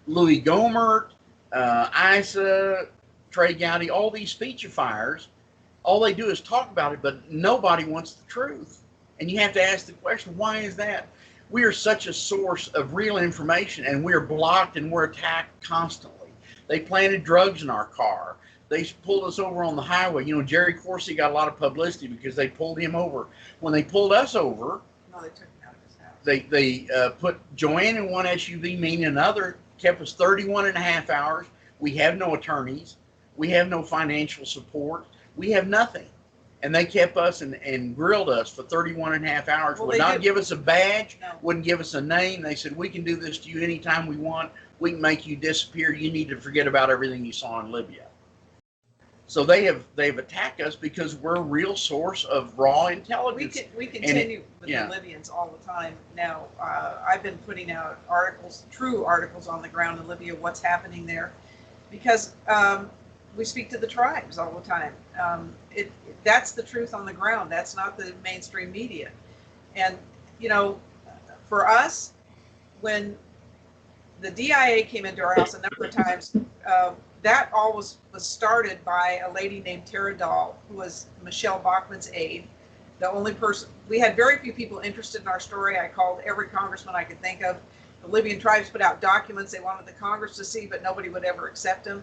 Louis Gohmert, Isa, Trey Gowdy, all these feature fires, all they do is talk about it, but nobody wants the truth. And you have to ask the question, why is that? We are such a source of real information, and we're blocked and we're attacked constantly. They planted drugs in our car. They pulled us over on the highway. You know, Jerry Corsi got a lot of publicity because they pulled him over. When they pulled us over,
No, they took him out of his house.
they put JoAnne in one SUV, me in another, kept us 31 and a half hours. We have no attorneys. We have no financial support. We have nothing. And they kept us and grilled us for 31 and a half hours.
Well,
would not
did.
give us a badge,
No.
wouldn't give us a name. They said, we can do this to you anytime we want. We can make you disappear. You need to forget about everything you saw in Libya. So they've attacked us because we're a real source of raw intelligence.
We continue with
yeah.
the Libyans all the time. Now, I've been putting out articles, true articles on the ground in Libya, what's happening there, because we speak to the tribes all the time. That's the truth on the ground. That's not the mainstream media. And, you know, for us, when the DIA came into our house a number of times, that all was started by a lady named Tara Dahl, who was Michelle Bachmann's aide. The only person, we had very few people interested in our story. I called every congressman I could think of. The Libyan tribes put out documents they wanted the Congress to see, but nobody would ever accept them.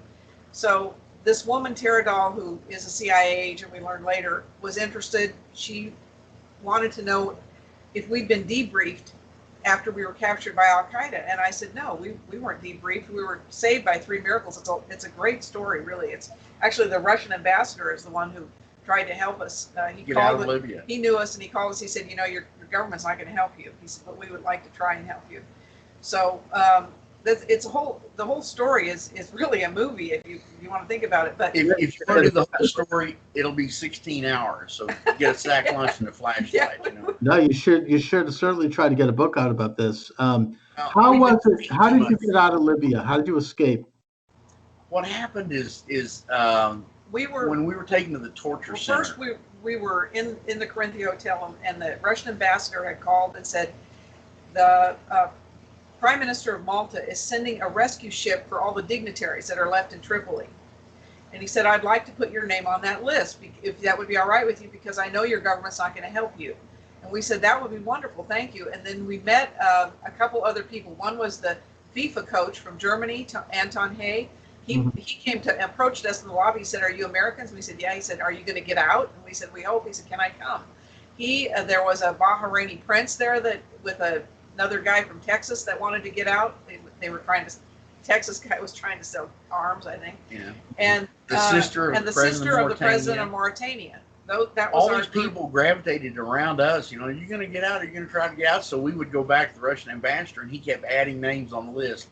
So this woman, Tara Dahl, who is a CIA agent, we learned later, was interested. She wanted to know if we'd been debriefed after we were captured by al-Qaeda. And I said, no, we weren't debriefed. We were saved by three miracles. It's a great story, really. It's actually the Russian ambassador is the one who tried to help us. He
Get
called
out of Libya.
He knew us, and he called us. He said, you know, your government's not going to help you. He said, but we would like to try and help you. So it's the whole story is really a movie if you want to think about it. But
If you want to do the whole story, it'll be 16 hours. So get a sack lunch and a flashlight.
Yeah.
You know.
No, you should certainly try to get a book out about this. How
We've
was
been
it? How
too
did you
much.
get out of Libya? How did you escape?
What happened is
we were
when we were taken to the torture
well,
center.
first we were in the Corinthia Hotel, and the Russian ambassador had called and said the Prime Minister of Malta is sending a rescue ship for all the dignitaries that are left in Tripoli. And he said, I'd like to put your name on that list, if that would be all right with you, because I know your government's not going to help you. And we said, that would be wonderful, thank you. And then we met a couple other people. One was the FIFA coach from Germany, Anton Hay. He came to approached us in the lobby. He said, are you Americans? And we said, yeah. He said, are you going to get out? And we said, we hope. He said, can I come? There was a Bahraini prince there with another guy from Texas that wanted to get out. They were trying to. Texas guy was trying to sell arms, I think.
Yeah.
And
The sister of the
president of Mauritania. That was
all
our
these
group.
people gravitated around us. You know, are you going to get out? Are you going to try to get out? So we would go back to the Russian ambassador, and he kept adding names on the list.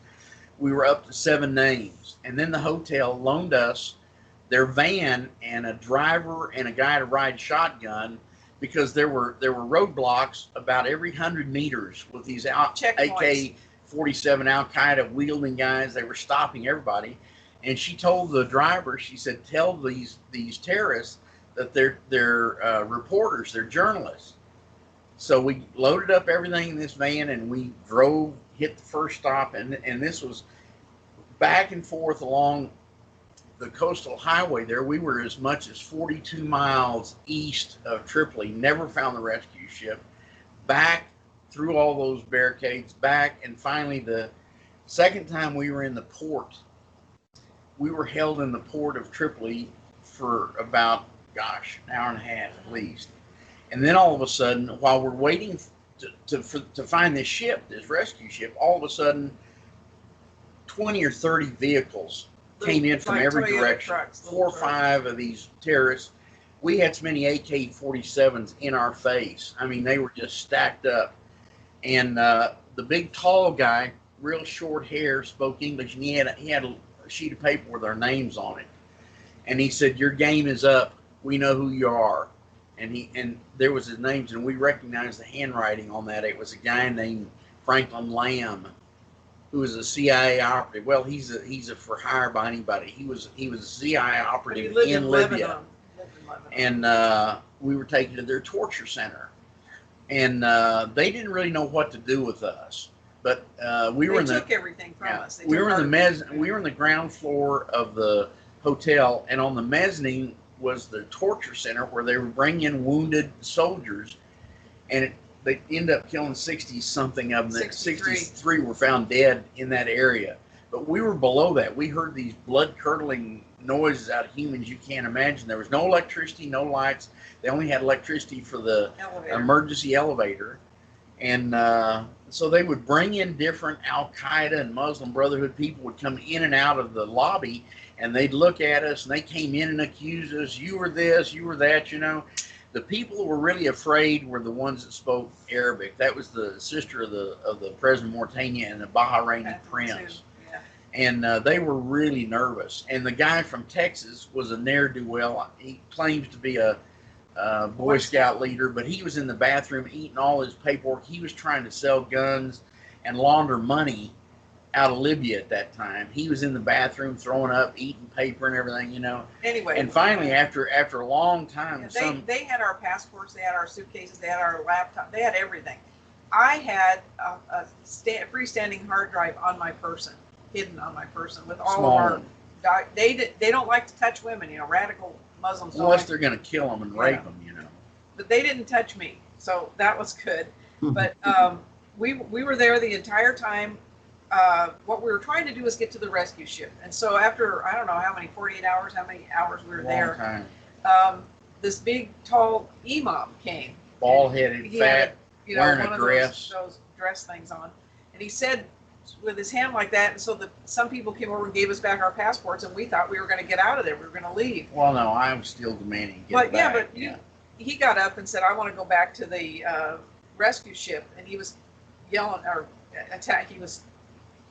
We were up to 7 names, and then the hotel loaned us their van and a driver and a guy to ride shotgun, because there were roadblocks about every 100 meters with these
Checkpoints.
AK-47 al-Qaeda wielding guys. They were stopping everybody, and she told the driver, she said, tell these terrorists that they're reporters, they're journalists. So we loaded up everything in this van, and we drove, hit the first stop, and this was back and forth along the coastal highway there. We were as much as 42 miles east of Tripoli, never found the rescue ship, back through all those barricades, back, and finally the second time we were in the port, we were held in the port of Tripoli for about, an hour and a half at least. And then all of a sudden, while we're waiting to find this ship, this rescue ship, all of a sudden 20 or 30 vehicles came in from every
Toyota
direction.
trucks,
4 or 5 of these terrorists. We had so many AK-47s in our face. I mean, they were just stacked up. And the big tall guy, real short hair, spoke English, and he had a sheet of paper with our names on it. And he said, your game is up. We know who you are. And there was his names, and we recognized the handwriting on that. It was a guy named Franklin Lamb, who was a CIA operative. Well, he's a for hire by anybody. He was a CIA operative in Libya, and we were taken to their torture center, and they didn't really know what to do with us. But we were
took everything from us.
We were in the ground floor of the hotel, and on the mezzanine was the torture center where they were bringing in wounded soldiers, and they ended up killing 60-something of them. 63 were found dead in that area. But we were below that. We heard these blood-curdling noises out of humans you can't imagine. There was no electricity, no lights. They only had electricity for the emergency elevator. And so they would bring in different al-Qaeda and Muslim Brotherhood people would come in and out of the lobby, and they'd look at us, and they came in and accused us. You were this, you were that, you know. The people who were really afraid were the ones that spoke Arabic. That was the sister of the President of Mauritania and the Bahraini prince. Yeah. And they were really nervous. And the guy from Texas was a ne'er-do-well. He claims to be a Boy Scout leader, but he was in the bathroom eating all his paperwork. He was trying to sell guns and launder money out of Libya at that time. He was in the bathroom throwing up, eating paper and everything, you know.
Anyway.
And finally, after a long time,
they had our passports, they had our suitcases, they had our laptop, they had everything. I had a freestanding hard drive on my person, hidden on my person, with all of our. They don't like to touch women, you know. Radical Muslims.
Unless they're going to kill them and rape them, you know.
But they didn't touch me, so that was good. But we were there the entire time. What we were trying to do was get to the rescue ship. And so after, I don't know how many, 48 hours, how many hours we were there, this big, tall imam came.
Bald-headed, fat, wearing a dress.
Those dress things on. And he said with his hand like that, and so some people came over and gave us back our passports, and we thought we were going to get out of there. We were going to leave.
Well, no, I'm still demanding to get back.
He got up and said, I want to go back to the rescue ship. And he was yelling, or attack. He was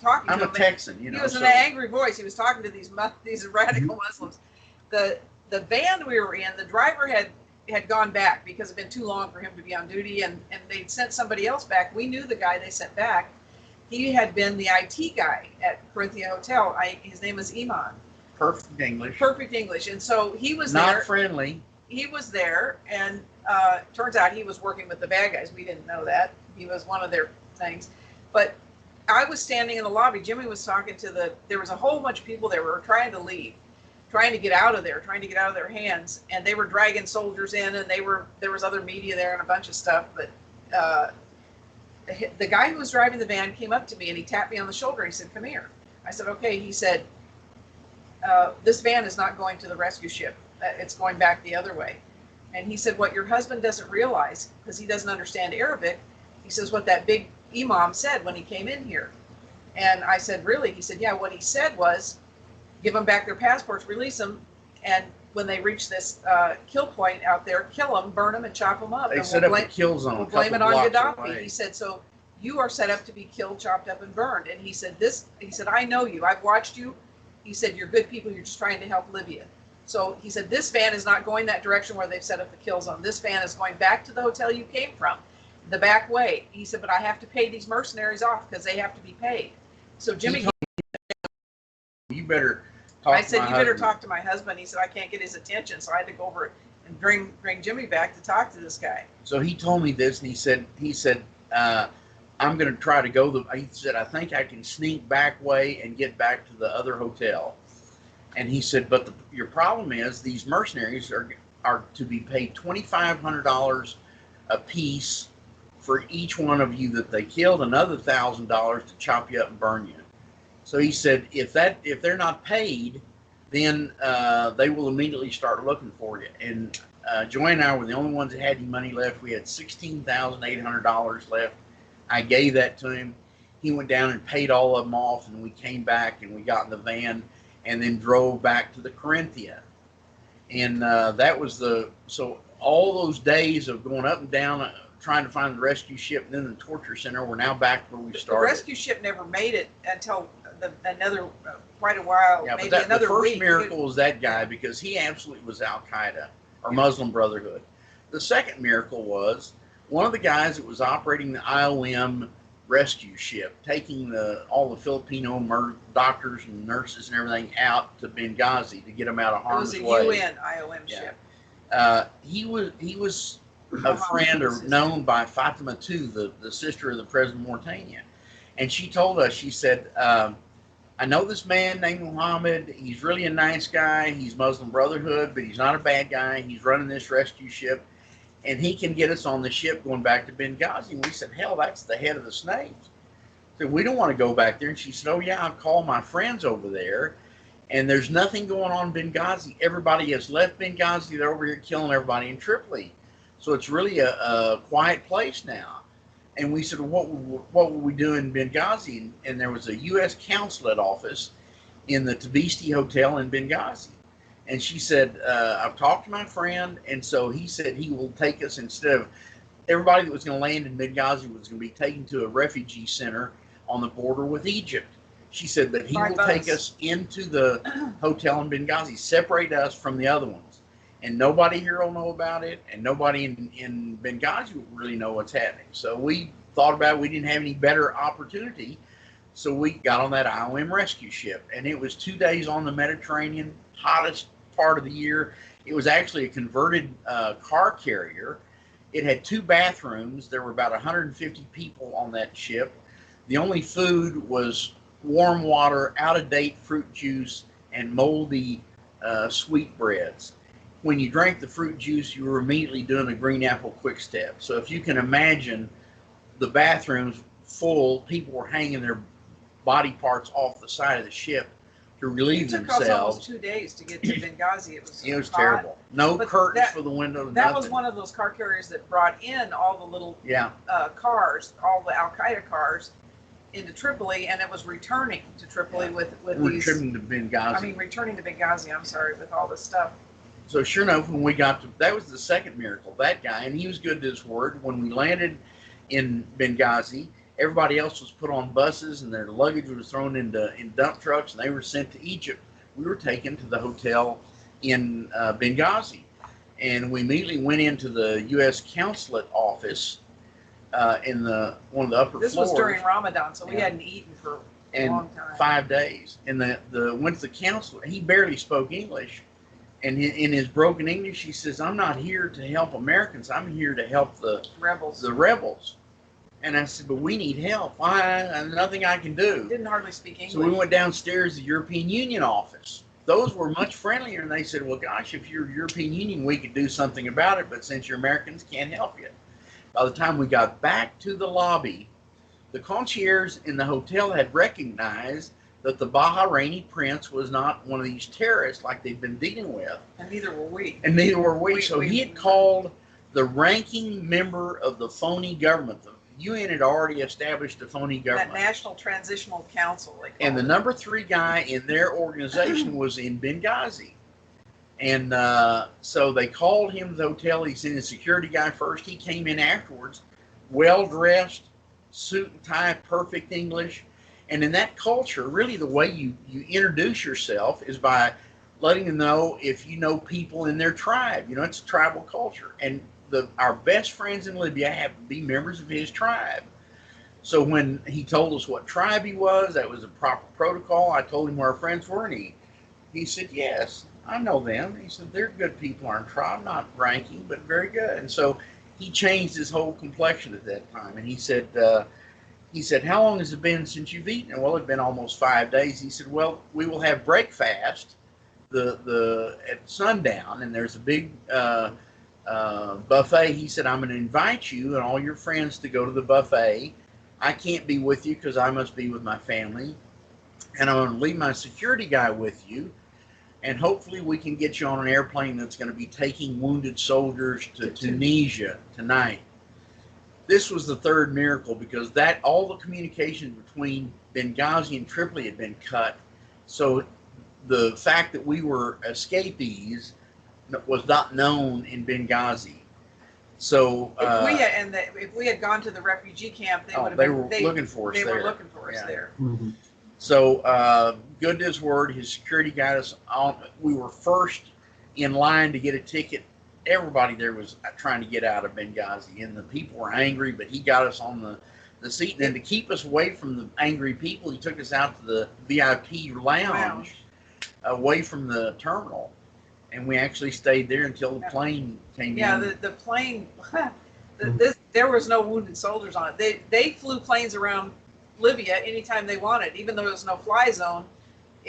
talking to them.
I'm a Texan, you know.
He was in an angry voice. He was talking to these radical Muslims. The van we were in, the driver had gone back because it had been too long for him to be on duty, and they'd sent somebody else back. We knew the guy they sent back. He had been the IT guy at Corinthia Hotel. His name was Iman.
Perfect English.
Perfect English. And so he was
not
there.
Not friendly.
He was there, and turns out he was working with the bad guys. We didn't know that. He was one of their things. But I was standing in the lobby. Jimmy was talking to there was a whole bunch of people there who were trying to leave, trying to get out of there, trying to get out of their hands. And they were dragging soldiers in, and there was other media there and a bunch of stuff. But the guy who was driving the van came up to me, and he tapped me on the shoulder. He said, "Come here." I said, "Okay." He said, "This van is not going to the rescue ship. It's going back the other way." And he said, "What your husband doesn't realize, because he doesn't understand Arabic," he says, "what that big imam said when he came in here." And I said, "Really?" He said, "Yeah, what he said was, give them back their passports, release them, and when they reach this kill point out there, kill them, burn them, and chop them up.
They set up a kill zone.
We'll blame it on Gaddafi." He said, "So you are set up to be killed, chopped up, and burned." And he said, "I know you. I've watched you." He said, "You're good people. You're just trying to help Libya." So he said, "This van is not going that direction where they've set up the kill zone. This van is going back to the hotel you came from, the back way." He said, "But I have to pay these mercenaries off because they have to be paid." So Jimmy,
you better talk
I said, "You better talk to my husband." He said, "I can't get his attention." So I had to go over and bring Jimmy back to talk to this guy.
So he told me this, and he said, "I'm going to try to go." He said, "I think I can sneak back way and get back to the other hotel." And he said, "But your problem is these mercenaries are to be paid $2,500 a piece for each one of you that they killed, another $1,000 to chop you up and burn you." So he said, if they're not paid, then they will immediately start looking for you. And JoAnne and I were the only ones that had any money left. We had $16,800 left. I gave that to him. He went down and paid all of them off, and we came back and we got in the van and then drove back to the Corinthia. And that was so all those days of going up and down, trying to find the rescue ship, and then the torture center, we're now back where we started.
The rescue ship never made it until another quite a while,
yeah,
maybe
but
another
the first
week.
miracle was that guy, because he absolutely was al-Qaeda or Muslim Brotherhood. The second miracle was one of the guys that was operating the IOM rescue ship, taking all the Filipino doctors and nurses and everything out to Benghazi to get them out of harm's way.
It was a UN IOM ship.
He was a friend or known by Fatima too, the sister of the President of Mauritania. And she told us, she said, I know this man named Muhammad. He's really a nice guy. He's Muslim Brotherhood, but he's not a bad guy. He's running this rescue ship, and he can get us on the ship going back to Benghazi. And we said, hell, that's the head of the snakes. So we don't want to go back there. And she said, oh, yeah, I've called my friends over there, and there's nothing going on in Benghazi. Everybody has left Benghazi. They're over here killing everybody in Tripoli. So it's really a quiet place now. And we said, well, what will we do in Benghazi? And there was a U.S. consulate office in the Tabesti Hotel in Benghazi. And she said, I've talked to my friend, and so he said he will take us, instead of everybody that was going to land in Benghazi was going to be taken to a refugee center on the border with Egypt. She said that he will take us into the hotel in Benghazi, separate us from the other ones. And nobody here will know about it, and nobody in Benghazi will really know what's happening. So we thought about it. We didn't have any better opportunity, so we got on that IOM rescue ship. And it was 2 days on the Mediterranean, hottest part of the year. It was actually a converted car carrier. It had 2 bathrooms. There were about 150 people on that ship. The only food was warm water, out-of-date fruit juice, and moldy sweetbreads. When you drank the fruit juice, you were immediately doing a green apple quick step. So if you can imagine the bathrooms full, people were hanging their body parts off the side of the ship to relieve themselves.
It took us almost 2 days to get to Benghazi. It was
terrible. No curtains for the windows.
That was one of those car carriers that brought in all the little cars, all the al-Qaeda cars, into Tripoli, and it was returning to Tripoli with these.
Returning to Benghazi.
Returning to Benghazi. I'm sorry, with all this stuff.
So sure enough, when we got to, that was the second miracle, that guy, and he was good to his word. When we landed in Benghazi, everybody else was put on buses, and their luggage was thrown in dump trucks, and they were sent to Egypt. We were taken to the hotel in Benghazi, and we immediately went into the U.S. consulate office in one of the upper floors.
This was during Ramadan, so we hadn't eaten for a long time.
5 days. And went to the consulate. He barely spoke English. And in his broken English, he says, I'm not here to help Americans. I'm here to help the rebels. And I said, but we need help. Nothing I can do.
Didn't hardly speak English.
So we went downstairs to the European Union office. Those were much friendlier. And they said, well, gosh, if you're European Union, we could do something about it. But since you're Americans, can't help you. By the time we got back to the lobby, the concierge in the hotel had recognized that the Bahraini prince was not one of these terrorists like they'd been dealing with.
And neither were we.
So he had called the ranking member of the phony government. The UN had already established a phony government.
That National Transitional Council.
And the number 3 guy in their organization was in Benghazi. And so they called him to the hotel. He sent a security guy first. He came in afterwards, well-dressed, suit and tie, perfect English. And in that culture, really the way you introduce yourself is by letting them know if you know people in their tribe. It's a tribal culture. And our best friends in Libya have to be members of his tribe. So when he told us what tribe he was, that was a proper protocol. I told him where our friends were, and he said, yes, I know them. He said, they're good people, our tribe, not ranking, but very good. And so he changed his whole complexion at that time. And he said, how long has it been since you've eaten? Well, it's been almost 5 days. He said, well, we will have breakfast at sundown, and there's a big buffet. He said, I'm going to invite you and all your friends to go to the buffet. I can't be with you because I must be with my family. And I'm going to leave my security guy with you. And hopefully we can get you on an airplane that's going to be taking wounded soldiers to Tunisia tonight. This was the third miracle, because all the communication between Benghazi and Tripoli had been cut. So the fact that we were escapees was not known in Benghazi. So
if we had gone to the refugee camp, they were looking for us there.
Mm-hmm.
So good to his word, his security got us on. We were first in line to get a ticket everybody there was trying to get out of Benghazi, and the people were angry, but he got us on the seat. And then to keep us away from the angry people, he took us out to the VIP lounge away from the terminal. And we actually stayed there until the plane came in.
Yeah, the plane, there was no wounded soldiers on it. They flew planes around Libya anytime they wanted, even though there was no fly zone.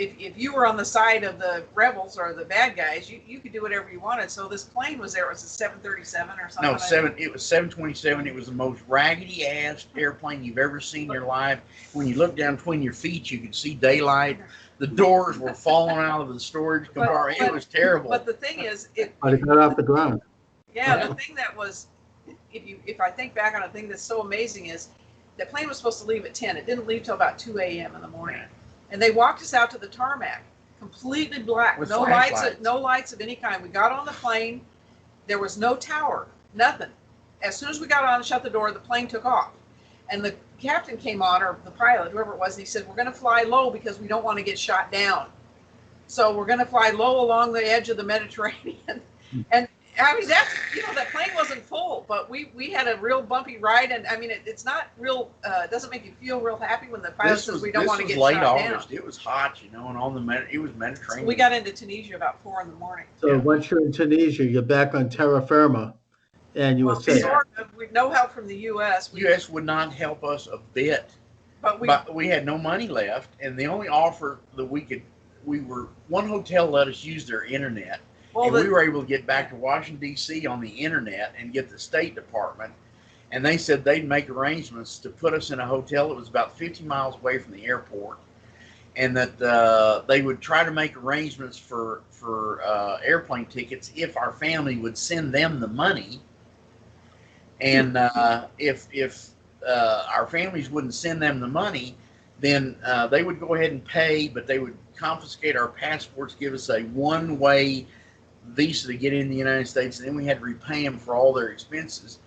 If you were on the side of the rebels or the bad guys, you could do whatever you wanted. So this plane was there. It was a 737 or something.
No, it was 727. It was the most raggedy-ass airplane you've ever seen in your life. When you looked down between your feet, you could see daylight. The doors were falling out of the storage compartment. It was terrible.
But the thing is,
But it got off the ground.
Yeah, the thing that was, if I think back on a thing that's so amazing is, the plane was supposed to leave at 10. It didn't leave till about 2 a.m. in the morning. And they walked us out to the tarmac, completely black, no lights of any kind. We got on the plane. There was no tower, nothing. As soon as we got on and shut the door, the plane took off. And the captain came on, or the pilot, whoever it was, and he said, we're going to fly low because we don't want to get shot down. So we're going to fly low along the edge of the Mediterranean. And I mean, that's, that plane wasn't full, but we had a real bumpy ride. And I mean, it's not real, it doesn't make you feel real happy when the pilot says we don't want to get shot down. This was late August.
It was hot, and it was Mediterranean.
So we got into Tunisia about 4 in the morning.
So once you're in Tunisia, you're back on terra firma, and you were safe.
Sort of, with no help from the U.S.
The U.S. would not help us a bit. But we had no money left, and the only offer that one hotel let us use their internet. And we were able to get back to Washington, D.C. on the internet and get the State Department. And they said they'd make arrangements to put us in a hotel that was about 50 miles away from the airport. And that they would try to make arrangements for airplane tickets if our family would send them the money. And if our families wouldn't send them the money, then they would go ahead and pay, but they would confiscate our passports, give us a one-way visa to get in the United States, and then we had to repay them for all their expenses.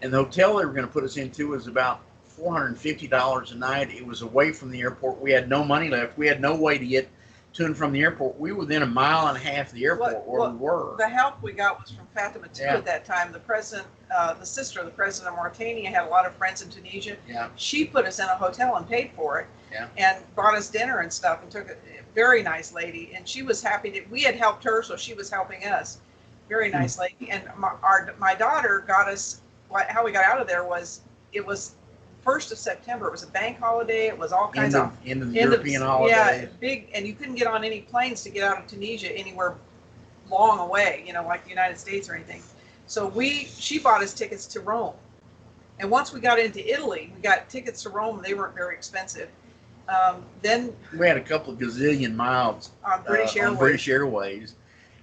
And the hotel they were going to put us into was about $450 a night. It was away from the airport. We had no money left. We had no way to get to and from the airport. We were within a mile and a half of the airport where we were.
The help we got was from Fatima too at that time. The sister of the president of Mauritania had a lot of friends in Tunisia.
Yeah.
She put us in a hotel and paid for it.
Yeah.
And brought us dinner and stuff, and took a very nice lady, and she was happy that we had helped her, so she was helping us. Very nice lady. And my daughter got us. How we got out of there was, it was 1st of September. It was a bank holiday. It was all kinds of
end of the European holiday.
Yeah, big, and you couldn't get on any planes to get out of Tunisia anywhere long away, like the United States or anything. So she bought us tickets to Rome. And once we got into Italy, we got tickets to Rome. They weren't very expensive. Then
we had a couple of gazillion miles
on British
Airways,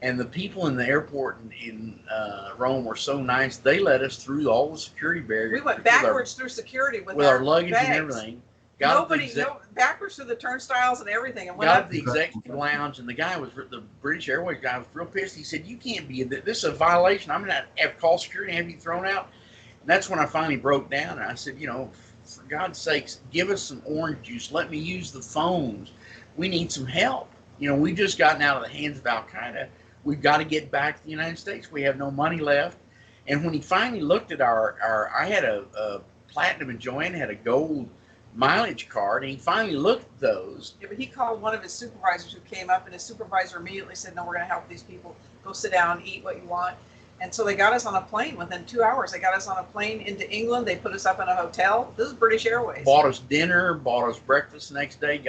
and the people in the airport in Rome were so nice. They let us through all the security barriers.
We went backwards through security with
our luggage
bags.
and everything.
Backwards through the turnstiles and everything. And
got the executive lounge, and the British Airways guy was real pissed. He said, "You can't be. This is a violation. I'm going to have to call security and have you thrown out." And that's when I finally broke down, and I said, for God's sakes, give us some orange juice. Let me use the phones. We need some help. We've just gotten out of the hands of al-Qaeda. We've got to get back to the United States. We have no money left. And when he finally looked at I had a platinum, and JoAnne had a gold mileage card, and he finally looked at those.
Yeah, but he called one of his supervisors who came up, and his supervisor immediately said, "No, we're going to help these people. Go sit down, eat what you want." And so they got us on a plane within 2 hours. They got us on a plane into England. They put us up in a hotel. This is British Airways.
Bought us dinner, bought us breakfast the next day.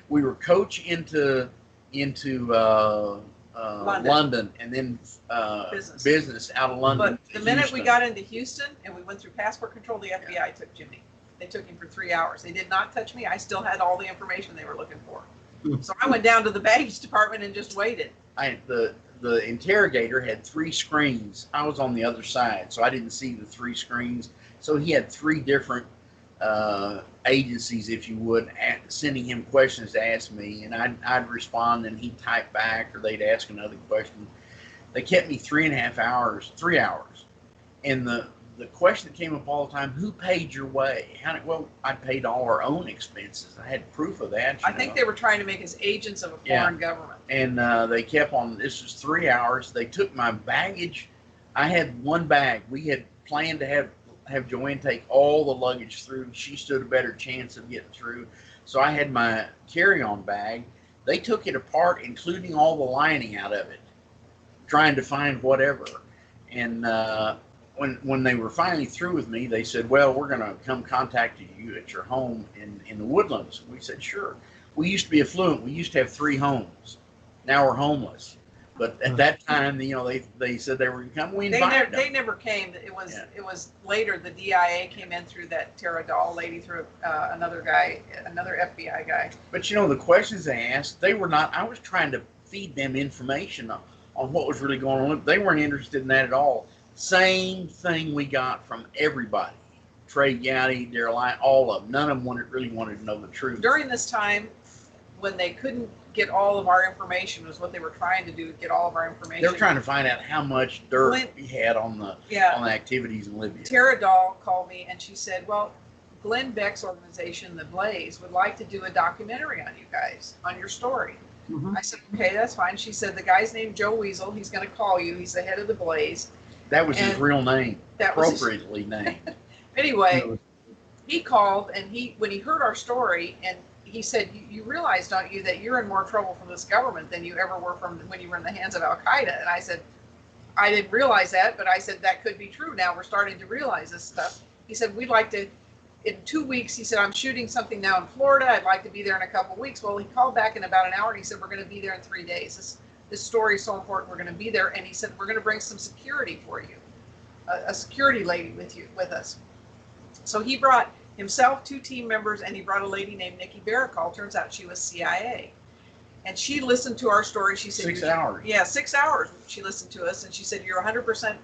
We were coached into London, and then business out of London.
But the minute we got into Houston and we went through passport control, the FBI took Jimmy. They took him for 3 hours. They did not touch me. I still had all the information they were looking for. So I went down to the baggage department and just waited.
The interrogator had 3 screens. I was on the other side, so I didn't see the 3 screens. So he had 3 different agencies, if you would, sending him questions to ask me, and I'd respond, and he'd type back, or they'd ask another question. They kept me 3.5 hours, 3 hours, and the question that came up all the time: who paid your way? Well, I paid all our own expenses. I had proof of that.
I think they were trying to make us agents of a foreign government.
And they kept on. This was 3 hours. They took my baggage I had one bag. We had planned to have JoAnne take all the luggage through. She stood a better chance of getting through. So I had my carry-on bag. They took it apart, including all the lining out of it, trying to find whatever. And when they were finally through with me, they said, well, we're going to come contact you at your home in the Woodlands. We said, sure. We used to be affluent. We used to have 3 homes. Now we're homeless. But at that time, you know, they said they were going to come. We invited them.
They never came. It was later. The DIA came in through that Tara Dahl lady, through another FBI guy.
But you know, the questions they asked, they were not. I was trying to feed them information on what was really going on. They weren't interested in that at all. Same thing we got from everybody. Trey Gowdy, Darrell, all of them. None of them really wanted to know the truth.
During this time, when they couldn't get all of our information, was what they were trying to do, get all of our information.
They were trying to find out how much dirt we had on the activities in Libya.
Tara Dahl called me and she said, well, Glenn Beck's organization, The Blaze, would like to do a documentary on you guys, on your story. I said, okay, that's fine. She said, the guy's named Joe Weasel. He's going to call you. He's the head of The Blaze.
That was his real name, appropriately named.
Anyway, he called, and when he heard our story, and he said, you realize, don't you, that you're in more trouble from this government than you ever were from when you were in the hands of al-Qaeda? And I said, I didn't realize that, but I said, that could be true. Now we're starting to realize this stuff. He said, we'd like to, in 2 weeks, he said, I'm shooting something now in Florida. I'd like to be there in a couple of weeks. Well, he called back in about an hour, and he said, we're going to be there in 3 days. This story is so important, we're going to be there. And he said, we're going to bring some security for you, a security lady with us. So he brought himself, 2 team members, and he brought a lady named Nikki Barakal. Turns out she was CIA. And she listened to our story. She said,
6 hours.
Yeah, 6 hours she listened to us. And she said, you're 100%.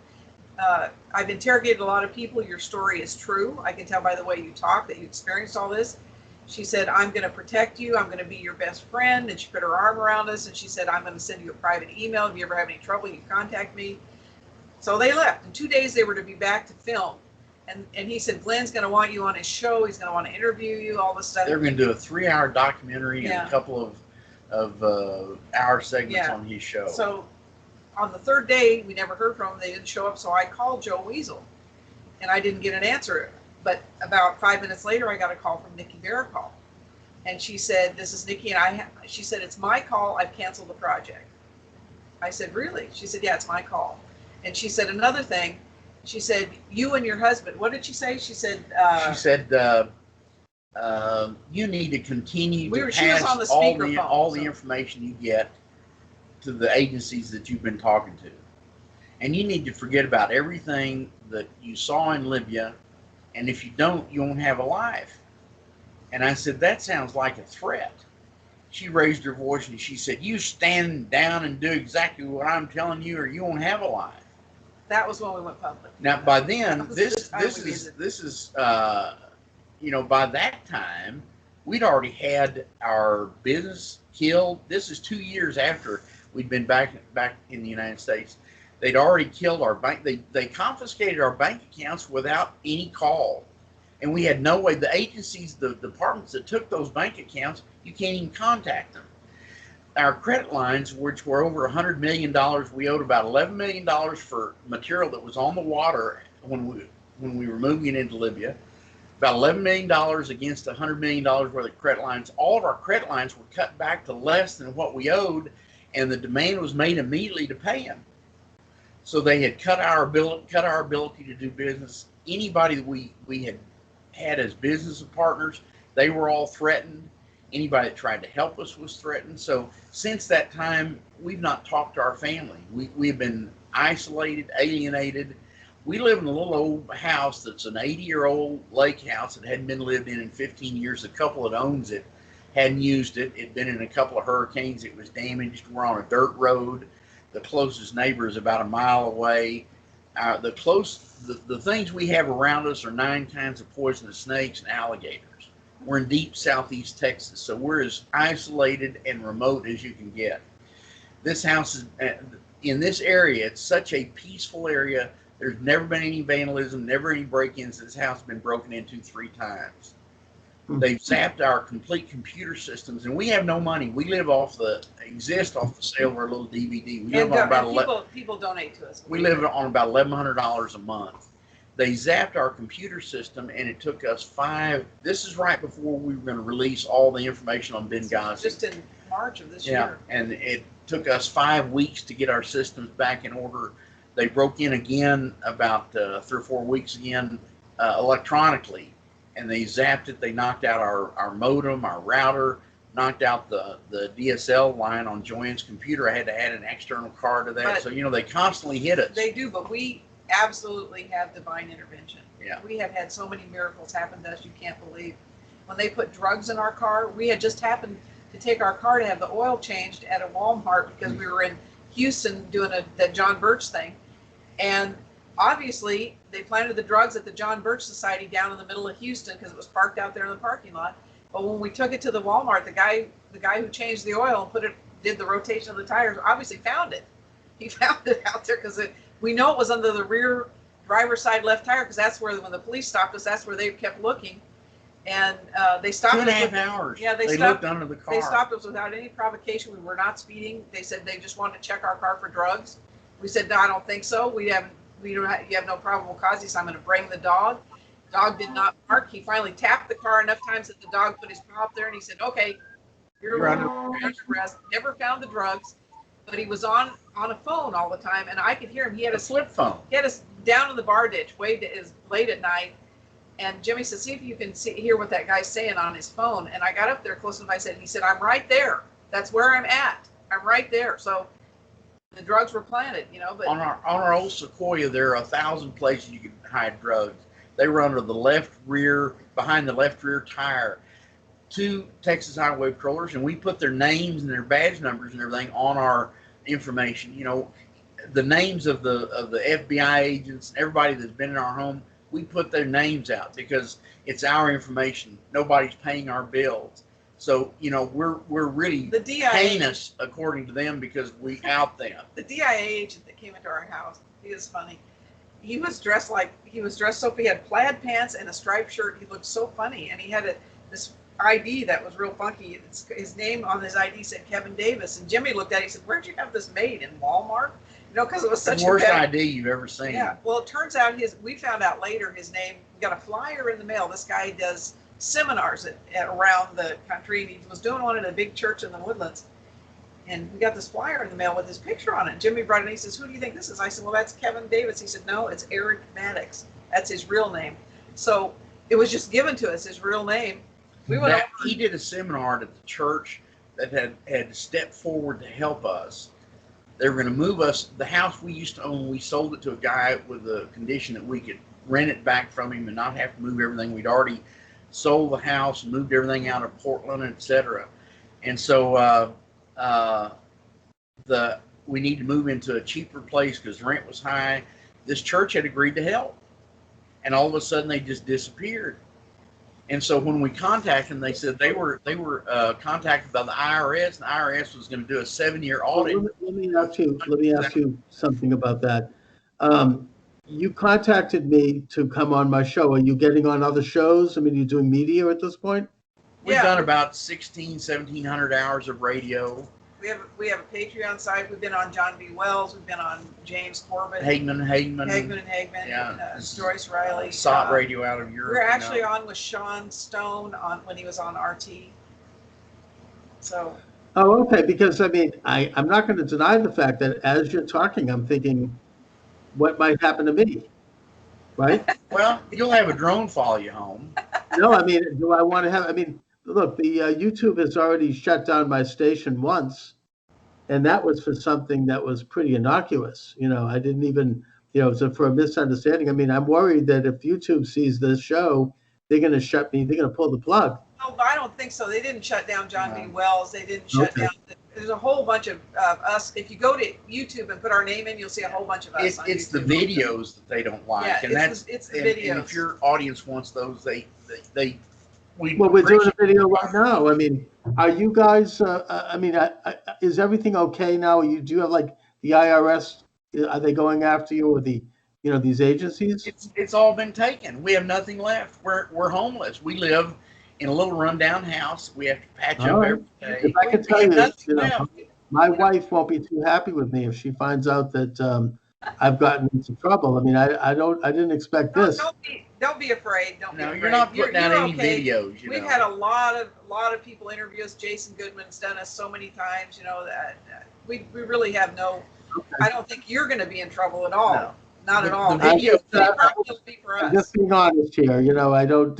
I've interrogated a lot of people. Your story is true. I can tell by the way you talk that you experienced all this. She said, I'm going to protect you. I'm going to be your best friend. And she put her arm around us. And she said, I'm going to send you a private email. If you ever have any trouble, you contact me. So they left. In 2 days, they were to be back to film. And he said, Glenn's going to want you on his show. He's going to want to interview you, all this stuff.
They're going to do a 3-hour documentary and a couple of hour segments on his show.
So on the 3rd day, we never heard from him. They didn't show up. So I called Joe Weasel, and I didn't get an answer. But about 5 minutes later, I got a call from Nikki Barakal. And she said, this is Nikki. And she said, it's my call. I've canceled the project. I said, really? She said, yeah, it's my call. And she said another thing. She said, you and your husband, what did she say? She said,
you need to continue to
pass
all the information you get to the agencies that you've been talking to. And you need to forget about everything that you saw in Libya. And if you don't, you won't have a life. And I said, that sounds like a threat. She raised her voice and she said, you stand down and do exactly what I'm telling you, or you won't have a life.
That was when we went public.
Now, by then, this is you know, by that time, we'd already had our business killed. This is 2 years after we'd been back in the United States. They'd already killed our bank. They confiscated our bank accounts without any call. And we had no way. The agencies, the departments that took those bank accounts, you can't even contact them. Our credit lines, which were over $100 million, we owed about $11 million for material that was on the water when we were moving into Libya. About $11 million against $100 million worth of credit lines. All of our credit lines were cut back to less than what we owed, and the demand was made immediately to pay them. So they had cut our ability to do business. Anybody that we had as business partners, they were all threatened. Anybody that tried to help us was threatened. So since that time, we've not talked to our family. We've been isolated, alienated. We live in a little old house that's an 80-year-old lake house that hadn't been lived in 15 years. The couple that owns it hadn't used it. It'd been in a couple of hurricanes. It was damaged. We're on a dirt road. The closest neighbor is about a mile away. The things we have around us are 9 kinds of poisonous snakes and alligators. We're in deep southeast Texas, so we're as isolated and remote as you can get. This house is in this area. It's such a peaceful area. There's never been any vandalism, never any break-ins. This house has been broken into 3 times. They've zapped our complete computer systems, and we have no money. We live off the sale of our little DVD. We live on about
people donate to us.
We live on about $1,100 a month. They zapped our computer system, and it took us this is right before we were going to release all the information on Benghazi.
Just in March of this year.
And it took us 5 weeks to get our systems back in order. They broke in again about 3 or 4 weeks again electronically, and they zapped it. They knocked out our modem, our router, knocked out the DSL line on JoAnne's computer. I had to add an external card to that. But so, they constantly hit us.
They do, but we absolutely have divine intervention.
Yeah.
We have had so many miracles happen to us you can't believe. When they put drugs in our car, we had just happened to take our car to have the oil changed at a Walmart because we were in Houston doing the John Birch thing. And obviously, they planted the drugs at the John Birch Society down in the middle of Houston because it was parked out there in the parking lot. But when we took it to the Walmart, the guy who changed the oil and did the rotation of the tires obviously found it. He found it out there because we know it was under the rear driver's side left tire because that's where, when the police stopped us, that's where they kept looking. And they stopped us.
2.5 hours.
Yeah,
they looked under the car.
They stopped us without any provocation. We were not speeding. They said they just wanted to check our car for drugs. We said, no, I don't think so. You have no probable cause. He said, I'm going to bring the dog. Dog did not bark. He finally tapped the car enough times that the dog put his paw up there, and he said, okay, you're under arrest. Never found the drugs. But he was on a phone all the time, and I could hear him. He had
a flip phone.
He had us down in the bar ditch, late at night. And Jimmy said, see if you can hear what that guy's saying on his phone. And I got up there close enough. He said, I'm right there. That's where I'm at. I'm right there. So the drugs were planted, But
on our old Sequoia, there are 1,000 places you can hide drugs. They were under the behind the left rear tire. 2 Texas Highway Patrollers, and we put their names and their badge numbers and everything on our information. The names of the FBI agents, everybody that's been in our home, we put their names out because it's our information. Nobody's paying our bills. So, we're really heinous according to them because we out them.
The DIA agent that came into our house, he was funny. He was dressed so, he had plaid pants and a striped shirt. He looked so funny. And he had this ID that was real funky. His name on his ID said Kevin Davis. And Jimmy looked at it, he said, where'd you have this made? In Walmart? Because it was such
the worst ID you've ever seen.
Yeah. Well, it turns out we found out later his name, we got a flyer in the mail. This guy does seminars around the country, and he was doing one at a big church in the Woodlands. And we got this flyer in the mail with his picture on it. Jimmy brought it in. He says, who do you think this is? I said, well, that's Kevin Davis. He said, no, it's Eric Maddox. That's his real name. So it was just given to us, his real name.
He did a seminar at the church that had stepped forward to help us. They were going to move us. The house we used to own, we sold it to a guy with a condition that we could rent it back from him and not have to move everything. We'd already sold the house, moved everything out of Portland, etc. And so we need to move into a cheaper place because rent was high. This church had agreed to help, and all of a sudden they just disappeared. And so when we contacted them, they said they were contacted by the IRS, and the IRS was going to do a 7-year audit.
Well, let me ask you something about that. You contacted me to come on my show. Are you getting on other shows? I mean, are you doing media at this point?
We've done about 1,700 hours of radio.
We have a Patreon site. We've been on John B. Wells. We've been on James Corbett.
Hagman.
Yeah. Joyce Riley.
SOT radio out of Europe.
We were actually on with Sean Stone when he was on RT. So.
Oh, okay. Because I'm not going to deny the fact that as you're talking, I'm thinking, what might happen to me, right?
Well, you'll have a drone follow you home.
No, do I want to have? Look, the YouTube has already shut down my station once, and that was for something that was pretty innocuous. I didn't even, it was for a misunderstanding. I'm worried that if YouTube sees this show, they're going to shut me. They're going to pull the plug.
No, I don't think so. They didn't shut down John B. Wells. They didn't shut down. There's a whole bunch of us. If you go to YouTube and put our name in, you'll see a whole bunch of us.
It's the videos that they don't like,
yeah,
and
it's the videos.
And if your audience wants those,
we're doing a video right now. Are you guys? Is everything okay now? Do you have the IRS? Are they going after you, or these agencies?
It's all been taken. We have nothing left. We're homeless. We live in a little rundown house. We have to patch
All
up
right.
every day.
If I can tell you,
Nothing
you know,
left.
my wife won't be too happy with me if she finds out that I've gotten into trouble. I mean, I didn't expect this.
Don't be afraid. Don't be
No,
afraid.
you're not putting out any
okay.
videos.
We've had a lot of people interview us. Jason Goodman's done us so many times. You know that we really have no.
Okay.
I don't think you're going to be in trouble at all.
No.
Not at all.
The video.
It'll be for
I'm
us.
just being honest here. You know, I don't.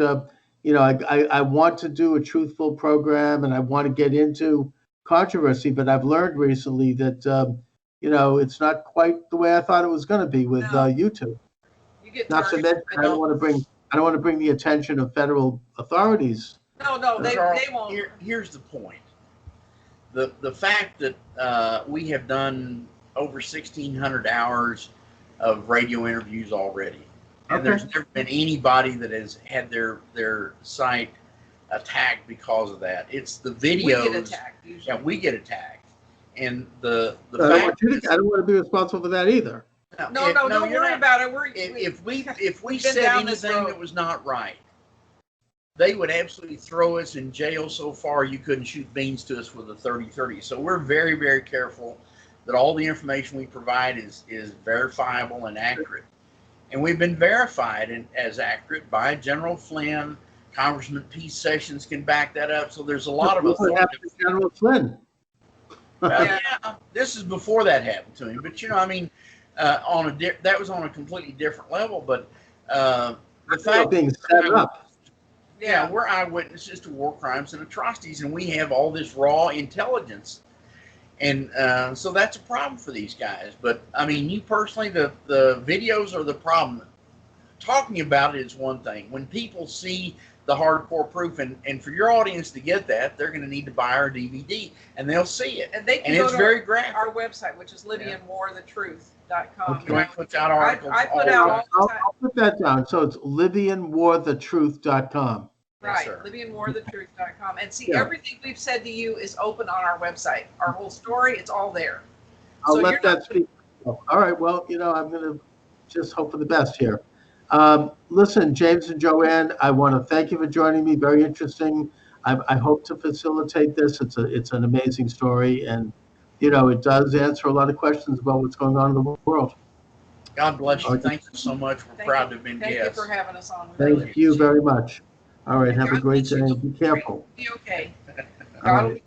You know, I want to do a truthful program and I want to get into controversy, but I've learned recently that you know, it's not quite the way I thought it was going to be with YouTube.
You get
Not to mention, I don't want to bring the attention of federal authorities.
No, they won't.
Here's the point. The fact that we have done over 1,600 hours of radio interviews already, and there's never been anybody that has had their site attacked because of that. It's the videos.
We get attacked usually.
Yeah, we get attacked, and the
I
fact
don't want to be responsible for that either.
No, don't worry about it.
If we
been
said
down this
anything
road.
that was not right, they would absolutely throw us in jail so far you couldn't shoot beans to us with a 30-30. So we're very, very careful that all the information we provide is verifiable and accurate. And we've been verified as accurate by General Flynn. Congressman Pete Sessions can back that up. So there's a lot of
What happened to General Flynn?
yeah, this is before that happened to him. But, you know, I mean, that was on a completely different level. But the fact
being set up.
Yeah, we're eyewitnesses to war crimes and atrocities, and we have all this raw intelligence. And so that's a problem for these guys. But, I mean, you personally, the videos are the problem. Talking about it is one thing. When people see the hardcore proof, and for your audience to get that, they're going to need to buy our DVD, and they'll see it.
And they can
it's
go
very
to
graphic.
our website, which is LibyanWarTheTruth.com.
Okay.
Joanne puts out articles.
I put out all the time.
I'll put that down. So it's LibyanWarTheTruth.com.
Right,
Yes,
LibyanWarTheTruth.com. And see,
Yeah.
everything we've said to you is open on our website. Our whole story, it's all there.
I'll
So
let
you're
that
not-
speak. All right. Well, you know, I'm going to just hope for the best here. Listen, James and JoAnne, I want to thank you for joining me. Very interesting. I hope to facilitate this. It's an amazing story, and you know, it does answer a lot of questions about what's going on in the world.
God bless you. Thank you so much. We're proud to have been
Thank
guests.
you for having us on. We really
Thank you very much. All right. Have a
God
great
bless you.
day. Be careful.
Be okay.
All
God
right.
will